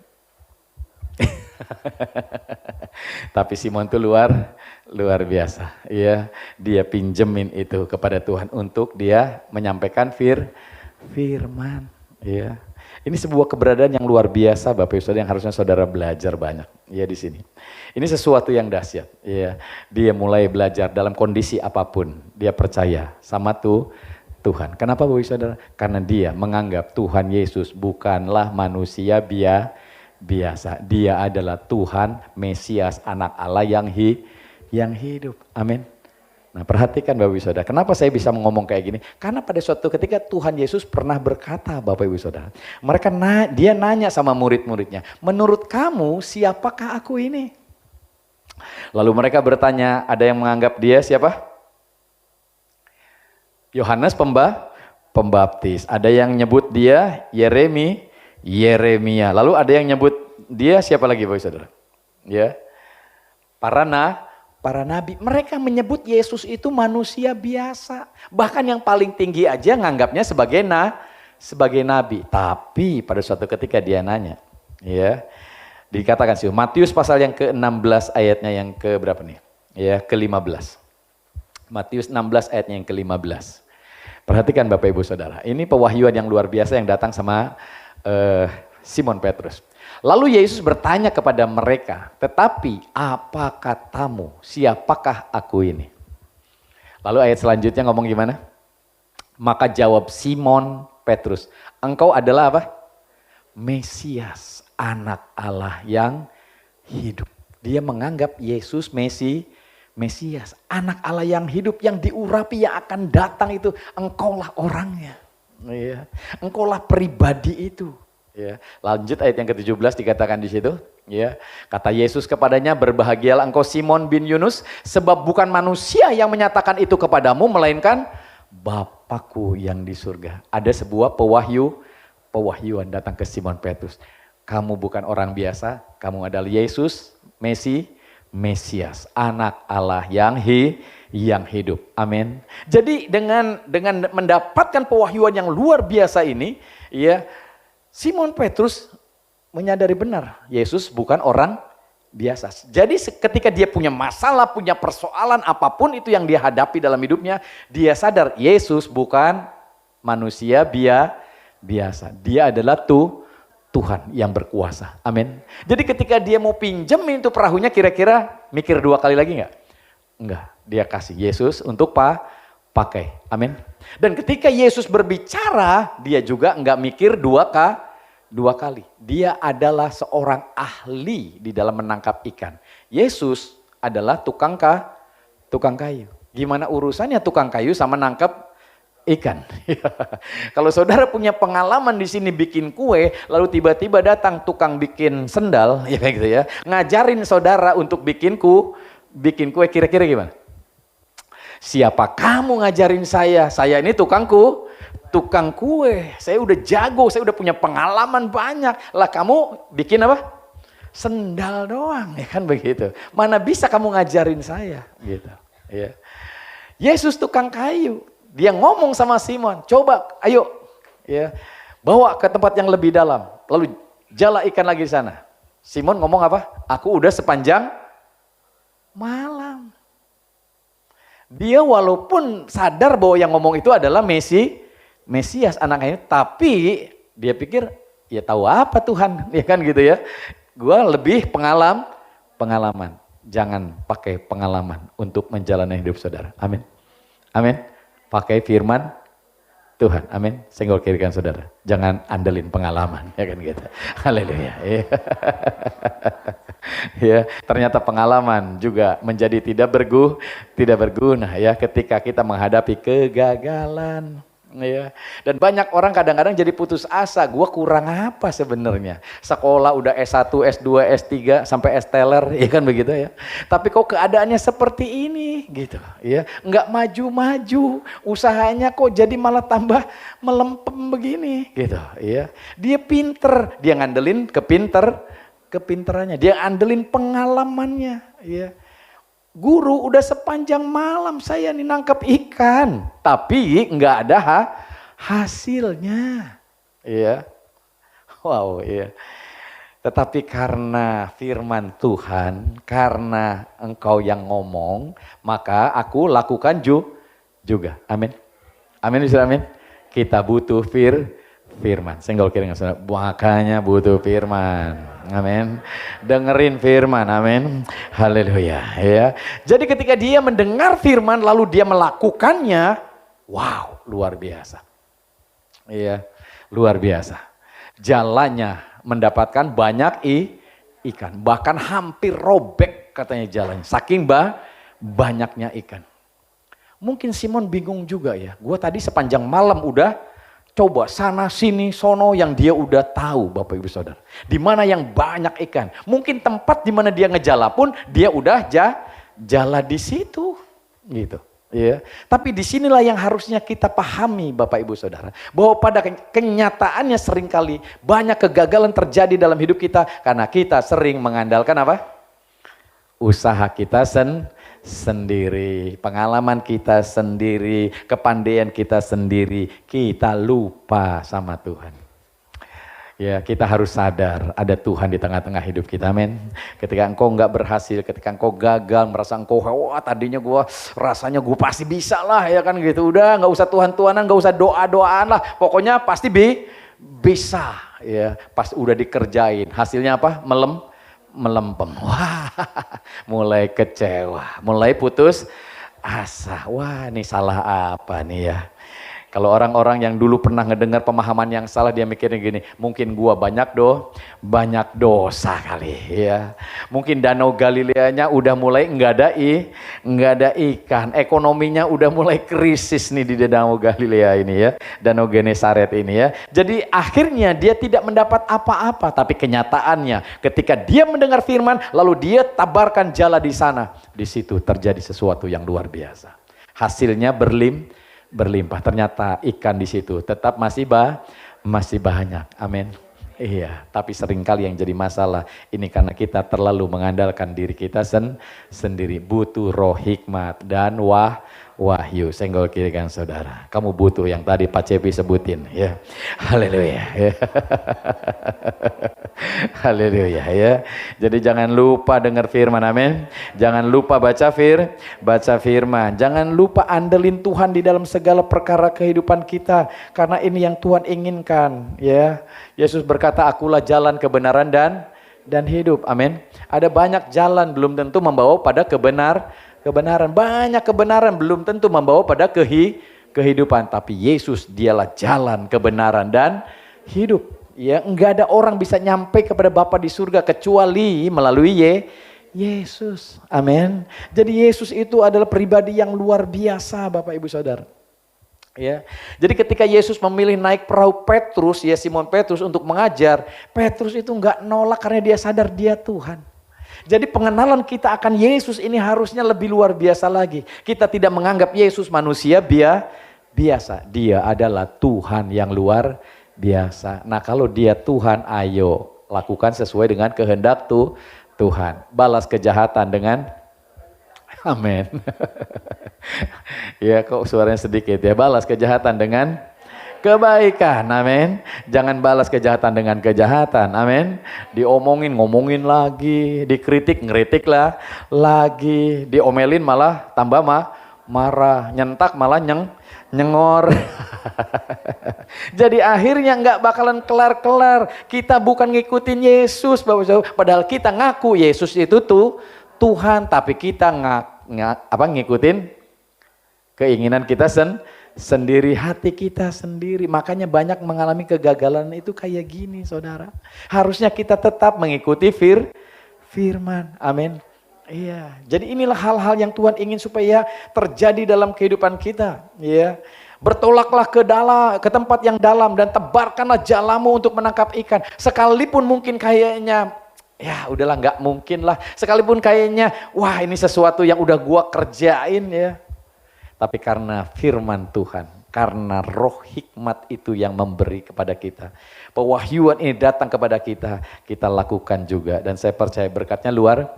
[SPEAKER 3] Tapi Simon tuh luar biasa, ya. Dia pinjemin itu kepada Tuhan untuk dia menyampaikan firman, ya. Ini sebuah keberadaan yang luar biasa Bapak Ibu Saudara yang harusnya saudara belajar banyak ya di sini. Ini sesuatu yang dahsyat, ya. Dia mulai belajar dalam kondisi apapun, dia percaya sama Tuhan. Kenapa Bapak Ibu Saudara? Karena dia menganggap Tuhan Yesus bukanlah manusia biasa. Dia adalah Tuhan Mesias, anak Allah yang hidup. Amin. Nah perhatikan Bapak Ibu Saudara, kenapa saya bisa ngomong kayak gini? Karena pada suatu ketika Tuhan Yesus pernah berkata Bapak Ibu Saudara, dia nanya sama murid-muridnya, menurut kamu siapakah aku ini? Lalu mereka bertanya, ada yang menganggap dia siapa? Yohanes Pembaptis. Ada yang nyebut dia Yeremia. Lalu ada yang nyebut dia siapa lagi Bapak Ibu Saudara? Ya, para nabi. Mereka menyebut Yesus itu manusia biasa. Bahkan yang paling tinggi aja nganggapnya sebagai nabi. Tapi pada suatu ketika dia nanya, ya, dikatakan sih Matius pasal yang ke-16 ayatnya yang ke berapa nih? Ya, ke-15. Matius 16 ayatnya yang ke-15. Perhatikan Bapak Ibu Saudara, ini pewahyuan yang luar biasa yang datang sama Simon Petrus. Lalu Yesus bertanya kepada mereka, tetapi apa katamu, siapakah aku ini? Lalu ayat selanjutnya ngomong gimana? Maka jawab Simon Petrus, engkau adalah apa? Mesias, anak Allah yang hidup. Dia menganggap Yesus Mesias, anak Allah yang hidup, yang diurapi, yang akan datang itu. Engkaulah orangnya, ya. Engkaulah pribadi itu. Ya, lanjut ayat yang ke-17 dikatakan di situ, ya. Kata Yesus kepadanya, berbahagialah engkau Simon bin Yunus, sebab bukan manusia yang menyatakan itu kepadamu, melainkan Bapakku yang di surga. Ada sebuah pewahyuan datang ke Simon Petrus. Kamu bukan orang biasa, kamu adalah Yesus, Mesias, anak Allah yang hidup. Amin. Jadi dengan mendapatkan pewahyuan yang luar biasa ini, ya, Simon Petrus menyadari benar Yesus bukan orang biasa. Jadi ketika dia punya masalah, punya persoalan apapun itu yang dia hadapi dalam hidupnya, dia sadar Yesus bukan manusia biasa. Dia adalah Tuhan yang berkuasa. Amin. Jadi ketika dia mau pinjemin itu perahunya, kira-kira mikir 2 kali lagi enggak? Enggak. Dia kasih Yesus untuk pakai. Amin. Dan ketika Yesus berbicara, dia juga enggak mikir 2 kali. Dia adalah seorang ahli di dalam menangkap ikan. Yesus adalah tukang kayu. Gimana urusannya tukang kayu sama nangkap ikan? Kalau saudara punya pengalaman di sini bikin kue, lalu tiba-tiba datang tukang bikin sendal, ya kayak gitu ya, ngajarin saudara untuk bikin kue, kira-kira gimana? Siapa kamu ngajarin saya? Saya ini tukang kue. Saya udah jago, saya udah punya pengalaman banyak. Lah kamu bikin apa? Sendal doang, ya kan begitu. Mana bisa kamu ngajarin saya, gitu. Ya. Yesus tukang kayu. Dia ngomong sama Simon, coba ayo ya, bawa ke tempat yang lebih dalam. Lalu jala ikan lagi di sana. Simon ngomong apa? Aku udah sepanjang malam. Dia walaupun sadar bahwa yang ngomong itu adalah Mesias anaknya, tapi dia pikir ya tahu apa Tuhan, ya kan gitu ya. Gua lebih pengalaman. Jangan pakai pengalaman untuk menjalani hidup saudara. Amin. Amin. Pakai firman Tuhan. Amin. Senggol kiri kan saudara. Jangan andelin pengalaman, ya kan gitu. Haleluya. Ya, ternyata pengalaman juga menjadi tidak berguna ya ketika kita menghadapi kegagalan. Ya. Dan banyak orang kadang-kadang jadi putus asa, gua kurang apa sebenarnya? Sekolah udah S1, S2, S3 sampai S-teler, ya kan begitu ya. Tapi kok keadaannya seperti ini gitu, ya. Enggak maju-maju, usahanya kok jadi malah tambah melempem begini gitu, ya. Dia pinter, dia ngandelin kepinterannya, dia andelin pengalamannya, ya. Guru udah sepanjang malam saya nih nangkep ikan, tapi nggak ada hasilnya, iya. Wow, iya. Tetapi karena firman Tuhan, karena engkau yang ngomong, maka aku lakukan juga. Amin. Amin, bisa amin. Kita butuh firman. Senggol kiri nggak saudara. Makanya butuh firman. Amin. Dengerin firman. Amin. Haleluya. Ya. Jadi ketika dia mendengar firman lalu dia melakukannya, wow, luar biasa. Iya, luar biasa. Jalannya mendapatkan banyak ikan, bahkan hampir robek katanya jalannya. Saking banyaknya ikan. Mungkin Simon bingung juga ya. Gua tadi sepanjang malam udah coba sana sini sono yang dia udah tahu Bapak Ibu Saudara. Di mana yang banyak ikan. Mungkin tempat di mana dia ngejala pun dia udah jala di situ gitu. Ya. Tapi disinilah yang harusnya kita pahami Bapak Ibu Saudara. Bahwa pada kenyataannya seringkali banyak kegagalan terjadi dalam hidup kita. Karena kita sering mengandalkan apa? Usaha kita sendiri, pengalaman kita sendiri, kepandaian kita sendiri, kita lupa sama Tuhan. Ya, kita harus sadar ada Tuhan di tengah-tengah hidup kita, amin. Ketika engkau nggak berhasil, ketika engkau gagal, merasa engkau, wah tadinya rasanya gue pasti bisa lah, ya kan gitu. Udah nggak usah Tuhan-Tuhanan, nggak usah doa-doaan lah, pokoknya pasti bisa. Ya, pas udah dikerjain, hasilnya apa? Melempem. Wah, mulai kecewa, mulai putus asa. Wah, ini salah apa nih ya? Kalau orang-orang yang dulu pernah ngedengar pemahaman yang salah, dia mikirnya gini, mungkin gua banyak dosa kali ya. Mungkin danau Galileanya udah mulai nggak ada ikan, ekonominya udah mulai krisis nih di danau Galilea ini ya, danau Genesaret ini ya. Jadi akhirnya dia tidak mendapat apa-apa, tapi kenyataannya ketika dia mendengar firman, lalu dia tabarkan jala di sana, di situ terjadi sesuatu yang luar biasa. Hasilnya berlimpah. Ternyata ikan di situ tetap masih banyak. Amin. Iya, tapi seringkali yang jadi masalah ini karena kita terlalu mengandalkan diri kita sendiri. Butuh roh hikmat dan wahyu. Senggol kiri kan saudara. Kamu butuh yang tadi Pak Cepi sebutin ya. Haleluya. Ya. Haleluya ya. Jadi jangan lupa dengar firman, amin. Jangan lupa baca firman. Jangan lupa andelin Tuhan di dalam segala perkara kehidupan kita, karena ini yang Tuhan inginkan ya. Yesus berkata, akulah jalan kebenaran dan hidup. Amin. Ada banyak jalan belum tentu membawa pada kebenaran. Banyak kebenaran belum tentu membawa pada kehidupan, tapi Yesus dialah jalan kebenaran dan hidup. Ya, enggak ada orang bisa nyampe kepada Bapa di surga kecuali melalui Yesus. Amin. Jadi Yesus itu adalah pribadi yang luar biasa Bapak Ibu Saudara. Ya. Jadi ketika Yesus memilih naik perahu Petrus, ya Simon Petrus untuk mengajar, Petrus itu enggak nolak karena dia sadar dia Tuhan. Jadi pengenalan kita akan Yesus ini harusnya lebih luar biasa lagi. Kita tidak menganggap Yesus manusia biasa. Dia adalah Tuhan yang luar biasa. Nah kalau dia Tuhan, ayo lakukan sesuai dengan kehendak Tuhan. Balas kejahatan dengan amin. Ya kok suaranya sedikit ya. Balas kejahatan dengan kebaikan, amin. Jangan balas kejahatan dengan kejahatan, amin. Ngomongin lagi, dikritik, ngeritik lah lagi, diomelin malah tambah marah, nyentak malah nyengor. Jadi akhirnya nggak bakalan kelar-kelar. Kita bukan ngikutin Yesus, padahal kita ngaku Yesus itu Tuhan, tapi kita ngikutin keinginan kita sendiri, hati kita sendiri. Makanya banyak mengalami kegagalan itu kayak gini, saudara. Harusnya kita tetap mengikuti firman. Amin. Iya. Jadi inilah hal-hal yang Tuhan ingin supaya terjadi dalam kehidupan kita. Ya. Bertolaklah ke tempat yang dalam dan tebarkanlah jalamu untuk menangkap ikan. Sekalipun mungkin kayaknya ya udahlah nggak mungkin lah. Sekalipun kayaknya wah ini sesuatu yang udah gua kerjain ya. Tapi karena firman Tuhan, karena roh hikmat itu yang memberi kepada kita. Pewahyuan ini datang kepada kita, kita lakukan juga. Dan saya percaya berkatnya luar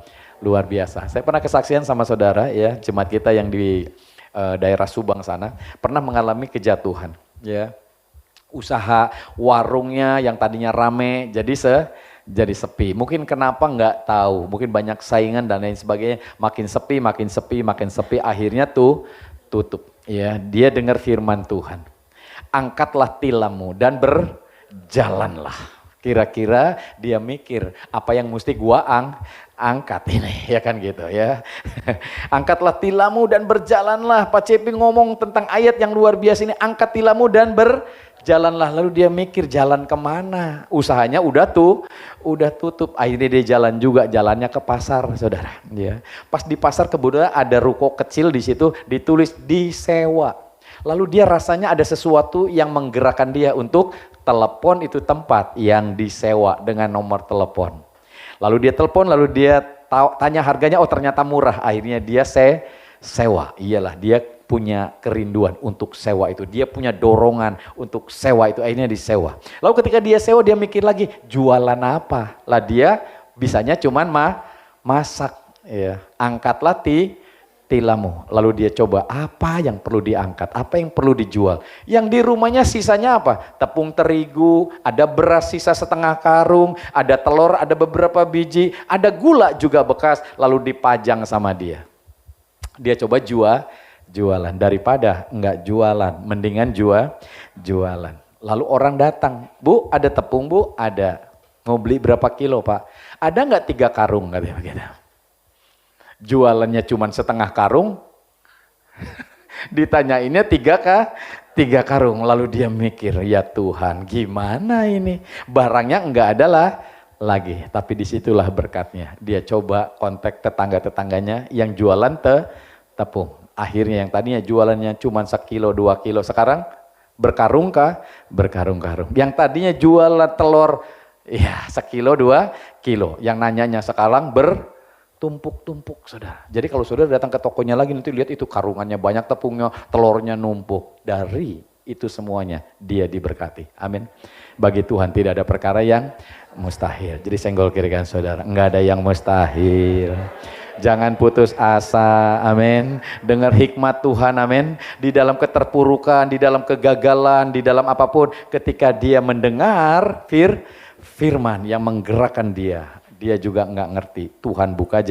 [SPEAKER 3] biasa. Saya pernah kesaksian sama saudara ya, jemaat kita yang di daerah Subang sana, pernah mengalami kejatuhan. Ya, usaha warungnya yang tadinya rame jadi sepi. Mungkin kenapa nggak tahu, mungkin banyak saingan dan lain sebagainya. Makin sepi, akhirnya tutup. Ya, dia dengar firman Tuhan. Angkatlah tilammu dan berjalanlah. Kira-kira dia mikir apa yang mesti gua angkat ini, ya kan gitu ya. Angkatlah tilammu dan berjalanlah. Pak Cepi ngomong tentang ayat yang luar biasa ini, angkat tilammu dan berjalanlah. Lalu dia mikir jalan kemana? Usahanya udah tutup. Akhirnya dia jalan juga, jalannya ke pasar, saudara. Ya. Pas di pasar kebetulan ada ruko kecil di situ, ditulis disewa. Lalu dia rasanya ada sesuatu yang menggerakkan dia untuk telepon itu tempat yang disewa dengan nomor telepon. Lalu dia telepon, lalu dia tanya harganya, oh ternyata murah. Akhirnya dia sewa. Iyalah, dia punya kerinduan untuk sewa itu. Dia punya dorongan untuk sewa itu, akhirnya disewa. Lalu ketika dia sewa, dia mikir lagi, jualan apa? Lah dia bisanya cuman masak. Ya. Angkatlah tilammu. Lalu dia coba apa yang perlu diangkat, apa yang perlu dijual. Yang di rumahnya sisanya apa? Tepung terigu, ada beras sisa setengah karung, ada telur, ada beberapa biji, ada gula juga bekas, lalu dipajang sama dia. Dia coba jualan daripada enggak jualan, mendingan jualan. Lalu orang datang, Bu ada tepung Bu? Ada. Mau beli berapa kilo Pak? Ada enggak 3 karung? Katanya begitu. Jualannya cuma setengah karung, ditanyainnya 3 karung. Lalu dia mikir, ya Tuhan gimana ini? Barangnya enggak ada lagi. Tapi disitulah berkatnya. Dia coba kontak tetangga-tetangganya yang jualan tepung. Akhirnya yang tadinya jualannya cuma 1 kilo, 2 kilo, sekarang berkarung. Yang tadinya jualan telur, ya 1 kilo, 2 kilo. Yang nanyanya sekarang tumpuk-tumpuk, saudara. Jadi kalau saudara datang ke tokonya lagi nanti lihat itu karungannya banyak, tepungnya, telurnya numpuk. Dari itu semuanya dia diberkati. Amin. Bagi Tuhan tidak ada perkara yang mustahil. Jadi senggol kiri kan saudara, enggak ada yang mustahil. Jangan putus asa, amin. Dengar hikmat Tuhan, amin. Di dalam keterpurukan, di dalam kegagalan, di dalam apapun, ketika dia mendengar firman yang menggerakkan dia juga nggak ngerti. Tuhan buka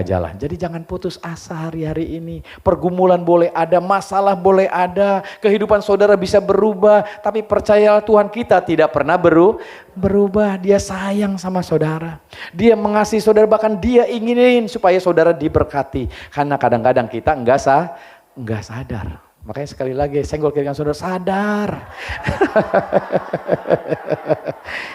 [SPEAKER 3] jalan. Jadi jangan putus asa hari-hari ini. Pergumulan boleh ada, masalah boleh ada, kehidupan saudara bisa berubah. Tapi percayalah Tuhan kita tidak pernah berubah. Dia sayang sama saudara. Dia mengasihi saudara, bahkan dia inginin supaya saudara diberkati. Karena kadang-kadang kita nggak sadar. Makanya sekali lagi senggol kiri kanan saudara, sadar.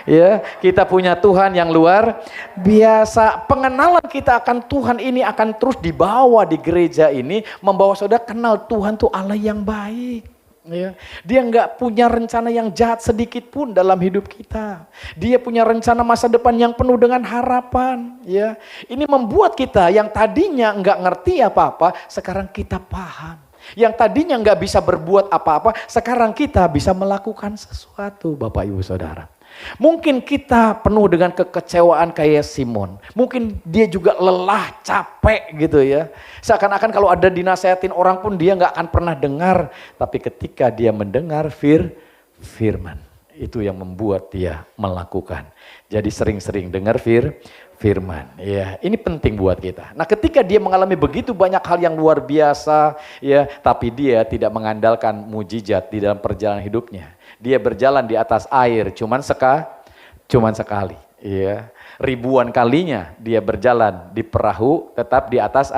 [SPEAKER 3] Ya, kita punya Tuhan yang luar biasa. Pengenalan kita akan Tuhan ini akan terus dibawa di gereja ini, membawa saudara kenal Tuhan tuh Allah yang baik. Ya, dia nggak punya rencana yang jahat sedikit pun dalam hidup kita. Dia punya rencana masa depan yang penuh dengan harapan. Ya, ini membuat kita yang tadinya nggak ngerti apa-apa, sekarang kita paham. Yang tadinya nggak bisa berbuat apa-apa, sekarang kita bisa melakukan sesuatu, Bapak Ibu Saudara. Mungkin kita penuh dengan kekecewaan kayak Simon. Mungkin dia juga lelah, capek gitu ya. Seakan-akan kalau ada dinasehatin orang pun dia nggak akan pernah dengar. Tapi ketika dia mendengar firman, itu yang membuat dia melakukan. Jadi sering-sering dengar firman. Ya, ini penting buat kita. Nah, ketika dia mengalami begitu banyak hal yang luar biasa, ya, tapi dia tidak mengandalkan mujizat di dalam perjalanan hidupnya. Dia berjalan di atas air cuman sekali, ya. Ribuan kalinya dia berjalan di perahu tetap di atas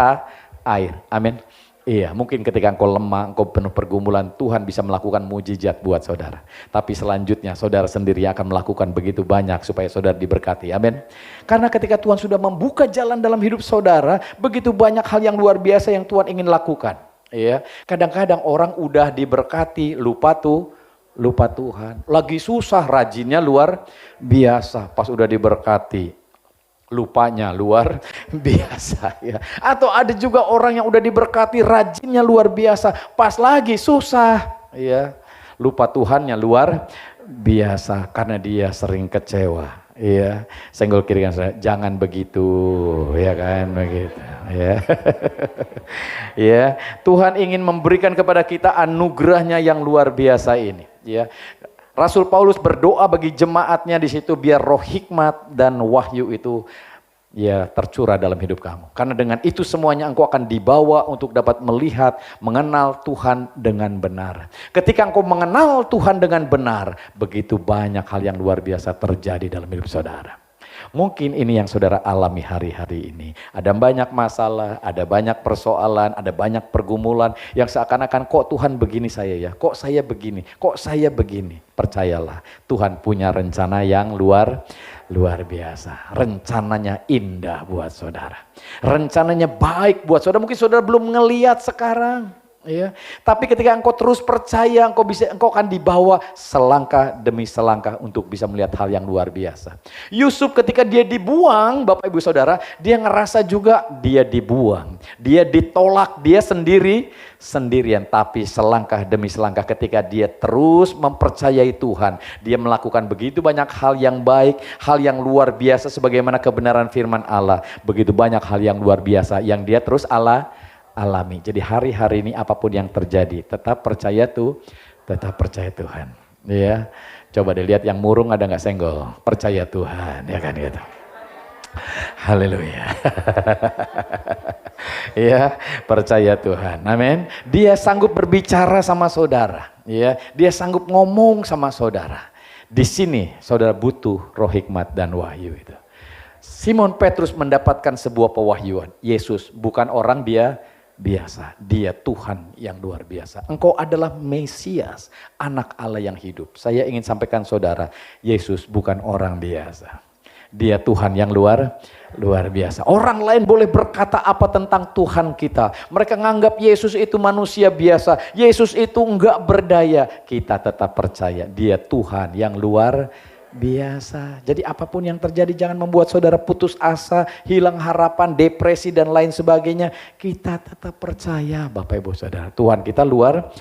[SPEAKER 3] air. Amin. Iya, mungkin ketika engkau lemah, engkau penuh pergumulan, Tuhan bisa melakukan mujizat buat saudara. Tapi selanjutnya saudara sendiri akan melakukan begitu banyak supaya saudara diberkati. Amin. Karena ketika Tuhan sudah membuka jalan dalam hidup saudara, begitu banyak hal yang luar biasa yang Tuhan ingin lakukan. Iya, kadang-kadang orang udah diberkati, lupa Tuhan. Lagi susah, rajinnya luar biasa. Pas udah diberkati, lupanya luar biasa ya. Atau ada juga orang yang udah diberkati, rajinnya luar biasa, pas lagi susah ya, lupa Tuhannya luar biasa karena dia sering kecewa ya. Senggol kiri kan saya, jangan begitu ya kan, begitu ya. Ya, Tuhan ingin memberikan kepada kita anugerahnya yang luar biasa ini ya. Rasul Paulus berdoa bagi jemaatnya di situ biar roh hikmat dan wahyu itu ya tercurah dalam hidup kamu. Karena dengan itu semuanya engkau akan dibawa untuk dapat melihat, mengenal Tuhan dengan benar. Ketika engkau mengenal Tuhan dengan benar, begitu banyak hal yang luar biasa terjadi dalam hidup saudara. Mungkin ini yang saudara alami hari-hari ini. Ada banyak masalah, ada banyak persoalan, ada banyak pergumulan yang seakan-akan kok Tuhan begini saya ya, kok saya begini, kok saya begini. Percayalah, Tuhan punya rencana yang luar biasa. Rencananya indah buat saudara. Rencananya baik buat saudara. Mungkin saudara belum ngelihat sekarang. Ya, tapi ketika engkau terus percaya, engkau akan dibawa selangkah demi selangkah untuk bisa melihat hal yang luar biasa. Yusuf ketika dia dibuang, Bapak Ibu Saudara, dia ngerasa juga dia dibuang, dia ditolak, dia sendirian. Tapi selangkah demi selangkah ketika dia terus mempercayai Tuhan, dia melakukan begitu banyak hal yang baik, hal yang luar biasa sebagaimana kebenaran firman Allah. Begitu banyak hal yang luar biasa yang dia terus alami. Jadi hari-hari ini apapun yang terjadi, tetap percaya Tuhan. Ya, coba dilihat yang murung ada nggak senggol. Percaya Tuhan, ya kan gitu. Haleluya. Ya, percaya Tuhan. Amin. Dia sanggup berbicara sama saudara. Ya, dia sanggup ngomong sama saudara. Di sini saudara butuh roh hikmat dan wahyu itu. Simon Petrus mendapatkan sebuah pewahyuan. Yesus bukan orang biasa, dia Tuhan yang luar biasa. Engkau adalah Mesias, anak Allah yang hidup. Saya ingin sampaikan saudara, Yesus bukan orang biasa. Dia Tuhan yang luar biasa. Orang lain boleh berkata apa tentang Tuhan kita. Mereka menganggap Yesus itu manusia biasa. Yesus itu enggak berdaya. Kita tetap percaya dia Tuhan yang luar biasa. Jadi apapun yang terjadi jangan membuat saudara putus asa, hilang harapan, depresi dan lain sebagainya. Kita tetap percaya Bapak Ibu Saudara, Tuhan kita luar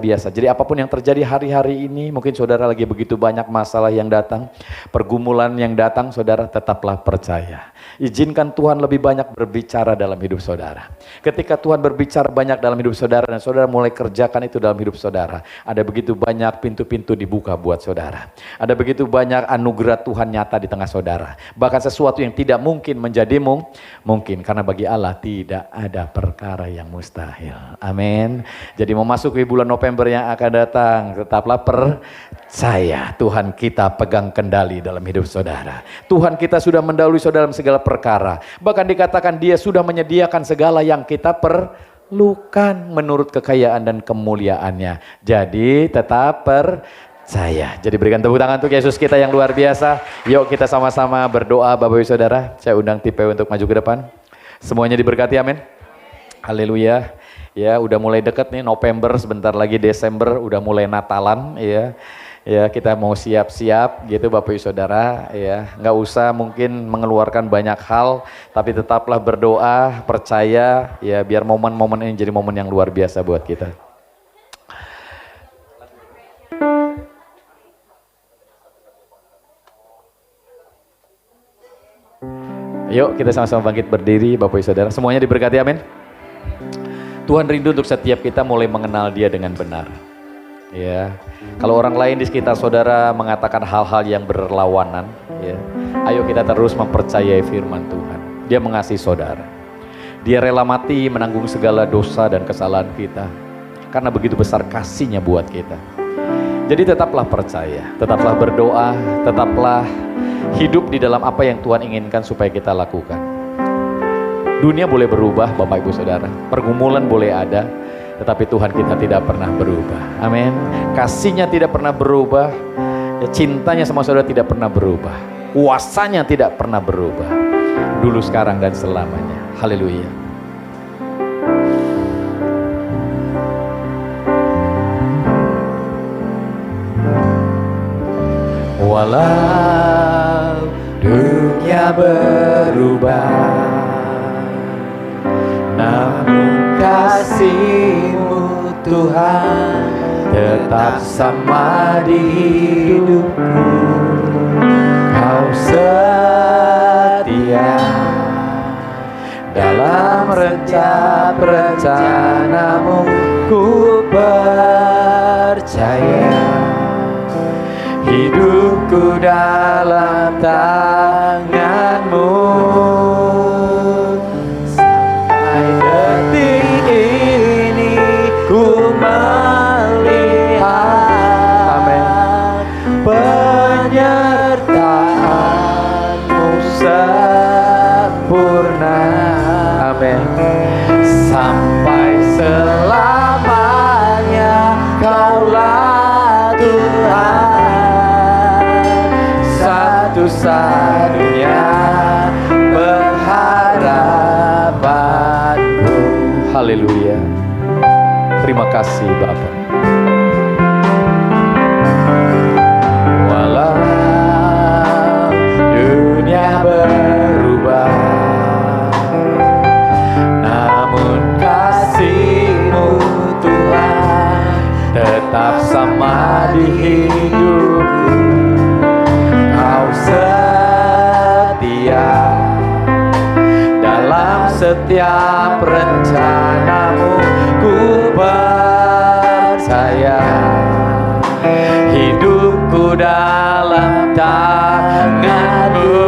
[SPEAKER 3] biasa. Jadi apapun yang terjadi hari-hari ini, mungkin saudara lagi begitu banyak masalah yang datang, pergumulan yang datang, saudara tetaplah percaya. Izinkan Tuhan lebih banyak berbicara dalam hidup saudara. Ketika Tuhan berbicara banyak dalam hidup saudara dan saudara mulai kerjakan itu dalam hidup saudara, ada begitu banyak pintu-pintu dibuka buat saudara. Ada begitu banyak anugerah Tuhan nyata di tengah saudara. Bahkan sesuatu yang tidak mungkin menjadi mungkin. Karena bagi Allah tidak ada perkara yang mustahil. Amin. Jadi memasuki bulan November yang akan datang, tetaplah percaya Tuhan kita pegang kendali dalam hidup saudara. Tuhan kita sudah mendahului saudara dalam segala perkara. Bahkan dikatakan dia sudah menyediakan segala yang kita perlukan menurut kekayaan dan kemuliaannya. Jadi tetap percaya. Jadi berikan tepuk tangan untuk Yesus kita yang luar biasa. Yuk kita sama-sama berdoa Bapak Ibu Saudara. Saya undang tim PW untuk maju ke depan. Semuanya diberkati, amin. Haleluya. Ya, udah mulai dekat nih November, sebentar lagi Desember, udah mulai Natalan ya. Ya, kita mau siap-siap gitu Bapak Ibu Saudara ya. Nggak usah mungkin mengeluarkan banyak hal, tapi tetaplah berdoa, percaya ya, biar momen-momen ini jadi momen yang luar biasa buat kita. Yuk kita sama-sama bangkit berdiri Bapak Ibu Saudara. Semuanya diberkati, amin. Tuhan rindu untuk setiap kita mulai mengenal Dia dengan benar. Ya, kalau orang lain di sekitar saudara mengatakan hal-hal yang berlawanan, ya, ayo kita terus mempercayai firman Tuhan. Dia mengasihi saudara. Dia rela mati menanggung segala dosa dan kesalahan kita. Karena begitu besar kasihnya buat kita. Jadi tetaplah percaya, tetaplah berdoa, tetaplah hidup di dalam apa yang Tuhan inginkan supaya kita lakukan. Dunia boleh berubah Bapak Ibu Saudara, pergumulan boleh ada, tetapi Tuhan kita tidak pernah berubah. Amin. Kasih-Nya tidak pernah berubah, cintanya sama saudara tidak pernah berubah, kuasanya tidak pernah berubah, dulu, sekarang, dan selamanya. Haleluya. Walau dunia berubah, namun kasih-Mu Tuhan tetap sama di hidupku. Kau setia dalam rencana-Mu, ku percaya hidupku dalam tangan-Mu. Sampai detik ini ku melihat penyertaan-Mu sempurna. Amin. Sampai selamanya Kaulah Tuhan, satu-satunya pengharapanku. Haleluya. Terima kasih Bapa. Walau dunia berubah, namun kasih-Mu Tuhan tetap sama di hidupku. Kau setia dalam setiap rencana-Mu, ku percaya hidupku dalam tangan-Mu.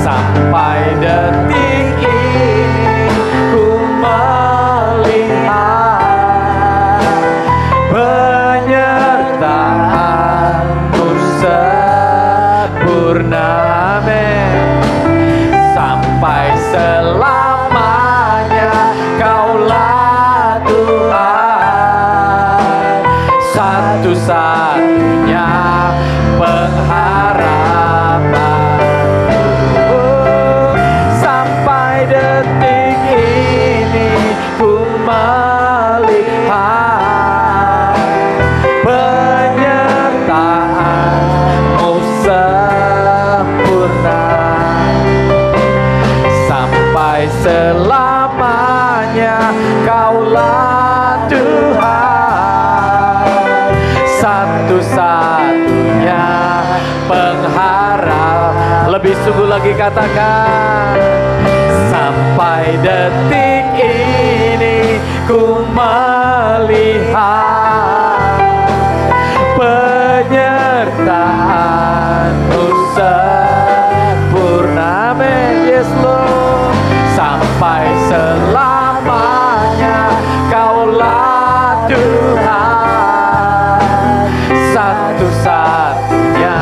[SPEAKER 3] Sampai detik ini ku melihat penyertaan-Mu sempurna. Amin. Sampai selamanya Kaulah Tuhan, satu-satunya pengharapanku. Sampai detik ini ku melihat penyertaan-Mu sempurna. Sampai selamanya Kaulah Tuhan, satu-satunya pengharap. Lebih sungguh lagi katakan, sampai detik ini ku melihat penyertaan-Mu sempurna. Amin. Yes Lord. Sampai selamanya Kaulah Tuhan, satu-satunya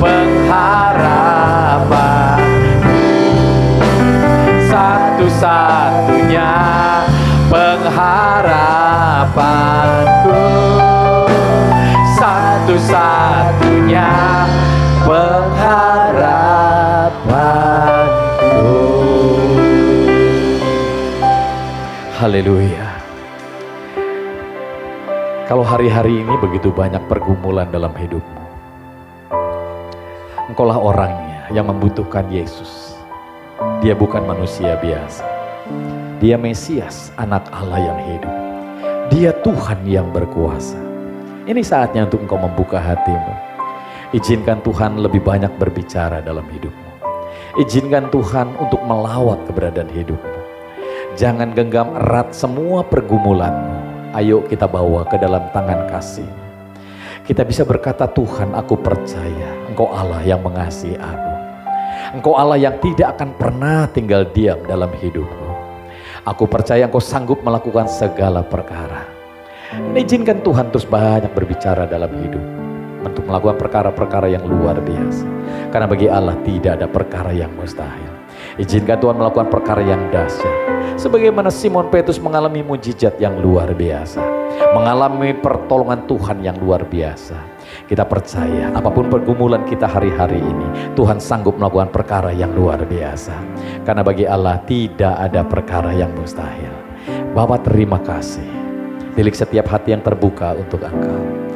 [SPEAKER 3] pengharapanku, satu-satunya pengharapanku, satu-satunya pengharapanku. Haleluya. Kalau hari-hari ini begitu banyak pergumulan dalam hidupmu, Engkaulah orangnya yang membutuhkan Yesus. Dia bukan manusia biasa. Dia Mesias, anak Allah yang hidup. Dia Tuhan yang berkuasa. Ini saatnya untuk engkau membuka hatimu. Izinkan Tuhan lebih banyak berbicara dalam hidupmu. Izinkan Tuhan untuk melawat keberadaan hidupmu. Jangan genggam erat semua pergumulanmu. Ayo kita bawa ke dalam tangan kasih. Kita bisa berkata, Tuhan, aku percaya Engkau Allah yang mengasihi aku. Engkau Allah yang tidak akan pernah tinggal diam dalam hidupku. Aku percaya Engkau sanggup melakukan segala perkara. Izinkan Tuhan terus banyak berbicara dalam hidup, untuk melakukan perkara-perkara yang luar biasa. Karena bagi Allah tidak ada perkara yang mustahil. Izinkan Tuhan melakukan perkara yang dahsyat. Sebagaimana Simon Petrus mengalami mujizat yang luar biasa, mengalami pertolongan Tuhan yang luar biasa. Kita percaya apapun pergumulan kita hari-hari ini, Tuhan sanggup melakukan perkara yang luar biasa. Karena bagi Allah tidak ada perkara yang mustahil. Bapa, terima kasih. Tilik setiap hati yang terbuka untuk Engkau.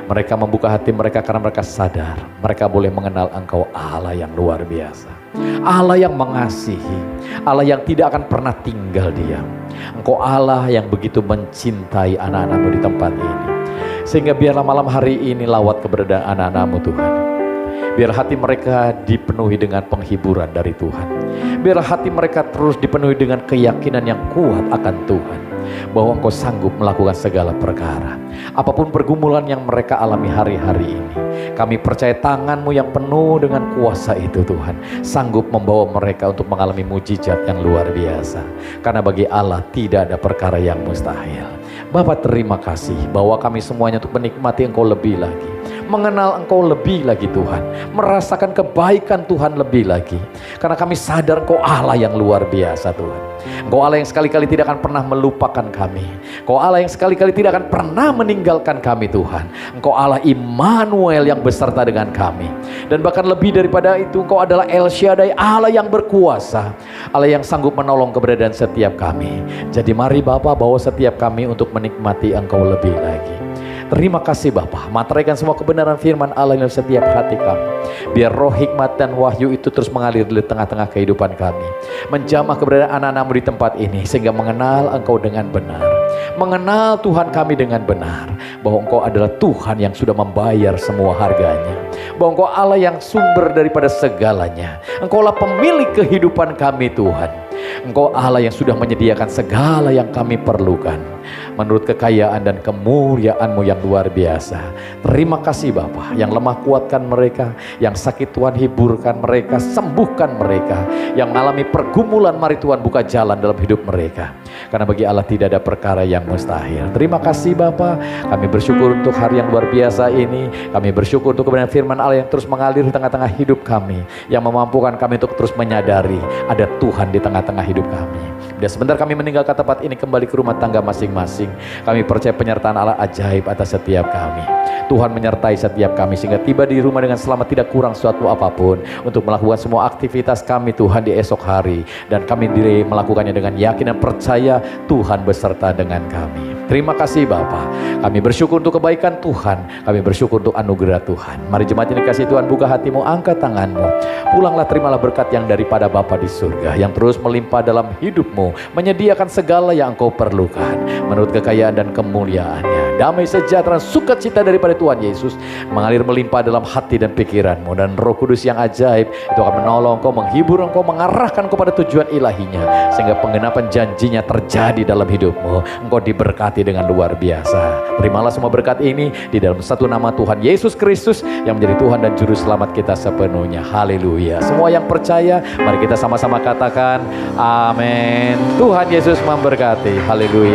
[SPEAKER 3] Mereka membuka hati mereka karena mereka sadar mereka boleh mengenal Engkau Allah yang luar biasa, Allah yang mengasihi, Allah yang tidak akan pernah tinggal diam. Engkau Allah yang begitu mencintai anak-anak-Mu di tempat ini. Sehingga biarlah malam hari ini lawat keberadaan anak-anak-Mu Tuhan. Biar hati mereka dipenuhi dengan penghiburan dari Tuhan. Biar hati mereka terus dipenuhi dengan keyakinan yang kuat akan Tuhan, bahwa Engkau sanggup melakukan segala perkara. Apapun pergumulan yang mereka alami hari-hari ini, kami percaya tangan-Mu yang penuh dengan kuasa itu Tuhan sanggup membawa mereka untuk mengalami mujizat yang luar biasa. Karena bagi Allah tidak ada perkara yang mustahil. Bapak, terima kasih bahwa kami semuanya untuk menikmati Engkau lebih lagi, mengenal Engkau lebih lagi Tuhan, merasakan kebaikan Tuhan lebih lagi. Karena kami sadar Engkau Allah yang luar biasa Tuhan. Engkau Allah yang sekali-kali tidak akan pernah melupakan kami. Engkau Allah yang sekali-kali tidak akan pernah meninggalkan kami Tuhan. Engkau Allah Immanuel yang beserta dengan kami. Dan bahkan lebih daripada itu, Engkau adalah El Shaddai, Allah yang berkuasa, Allah yang sanggup menolong keberadaan setiap kami. Jadi mari Bapa, bawa setiap kami untuk menikmati Engkau lebih lagi. Terima kasih Bapa, materaikan semua kebenaran firman Allah dalam setiap hati kami. Biar roh hikmat dan wahyu itu terus mengalir di tengah-tengah kehidupan kami, menjamah keberadaan anak-anak-Mu di tempat ini, sehingga mengenal Engkau dengan benar, mengenal Tuhan kami dengan benar, bahwa Engkau adalah Tuhan yang sudah membayar semua harganya, bahwa Engkau Allah yang sumber daripada segalanya. Engkau lah pemilik kehidupan kami Tuhan. Engkau Allah yang sudah menyediakan segala yang kami perlukan menurut kekayaan dan kemuliaan-Mu yang luar biasa. Terima kasih Bapa, yang lemah kuatkan mereka, yang sakit Tuhan hiburkan mereka, sembuhkan mereka, yang mengalami pergumulan mari Tuhan buka jalan dalam hidup mereka. Karena bagi Allah tidak ada perkara yang mustahil. Terima kasih Bapa, kami bersyukur untuk hari yang luar biasa ini. Kami bersyukur untuk kebenaran firman Allah yang terus mengalir di tengah-tengah hidup kami, yang memampukan kami untuk terus menyadari ada Tuhan di tengah-tengah hidup kami. Dan sebentar kami meninggalkan tempat ini kembali ke rumah tangga masing-masing, kami percaya penyertaan Allah ajaib atas setiap kami. Tuhan menyertai setiap kami sehingga tiba di rumah dengan selamat, tidak kurang suatu apapun untuk melakukan semua aktivitas kami Tuhan di esok hari. Dan kami melakukannya dengan yakin dan percaya Tuhan beserta dengan kami. Terima kasih Bapa, kami bersyukur untuk kebaikan Tuhan, kami bersyukur untuk anugerah Tuhan. Mari jemaat yang dikasihi Tuhan, buka hatimu, angkat tanganmu, pulanglah, terimalah berkat yang daripada Bapa di surga, yang terus melimpah dalam hidupmu, menyediakan segala yang engkau perlukan menurut kekayaan dan kemuliaannya. Damai sejahtera, sukacita daripada Tuhan Yesus mengalir melimpah dalam hati dan pikiranmu, dan Roh Kudus yang ajaib itu akan menolong engkau, menghibur engkau, mengarahkan engkau pada tujuan ilahinya, sehingga penggenapan janjinya terjadi dalam hidupmu. Engkau diberkati dengan luar biasa. Terimalah semua berkat ini di dalam satu nama Tuhan Yesus Kristus yang menjadi Tuhan dan Juru Selamat kita sepenuhnya. Haleluya. Semua yang percaya, mari kita sama-sama katakan amin. Tuhan Yesus memberkati. Haleluya.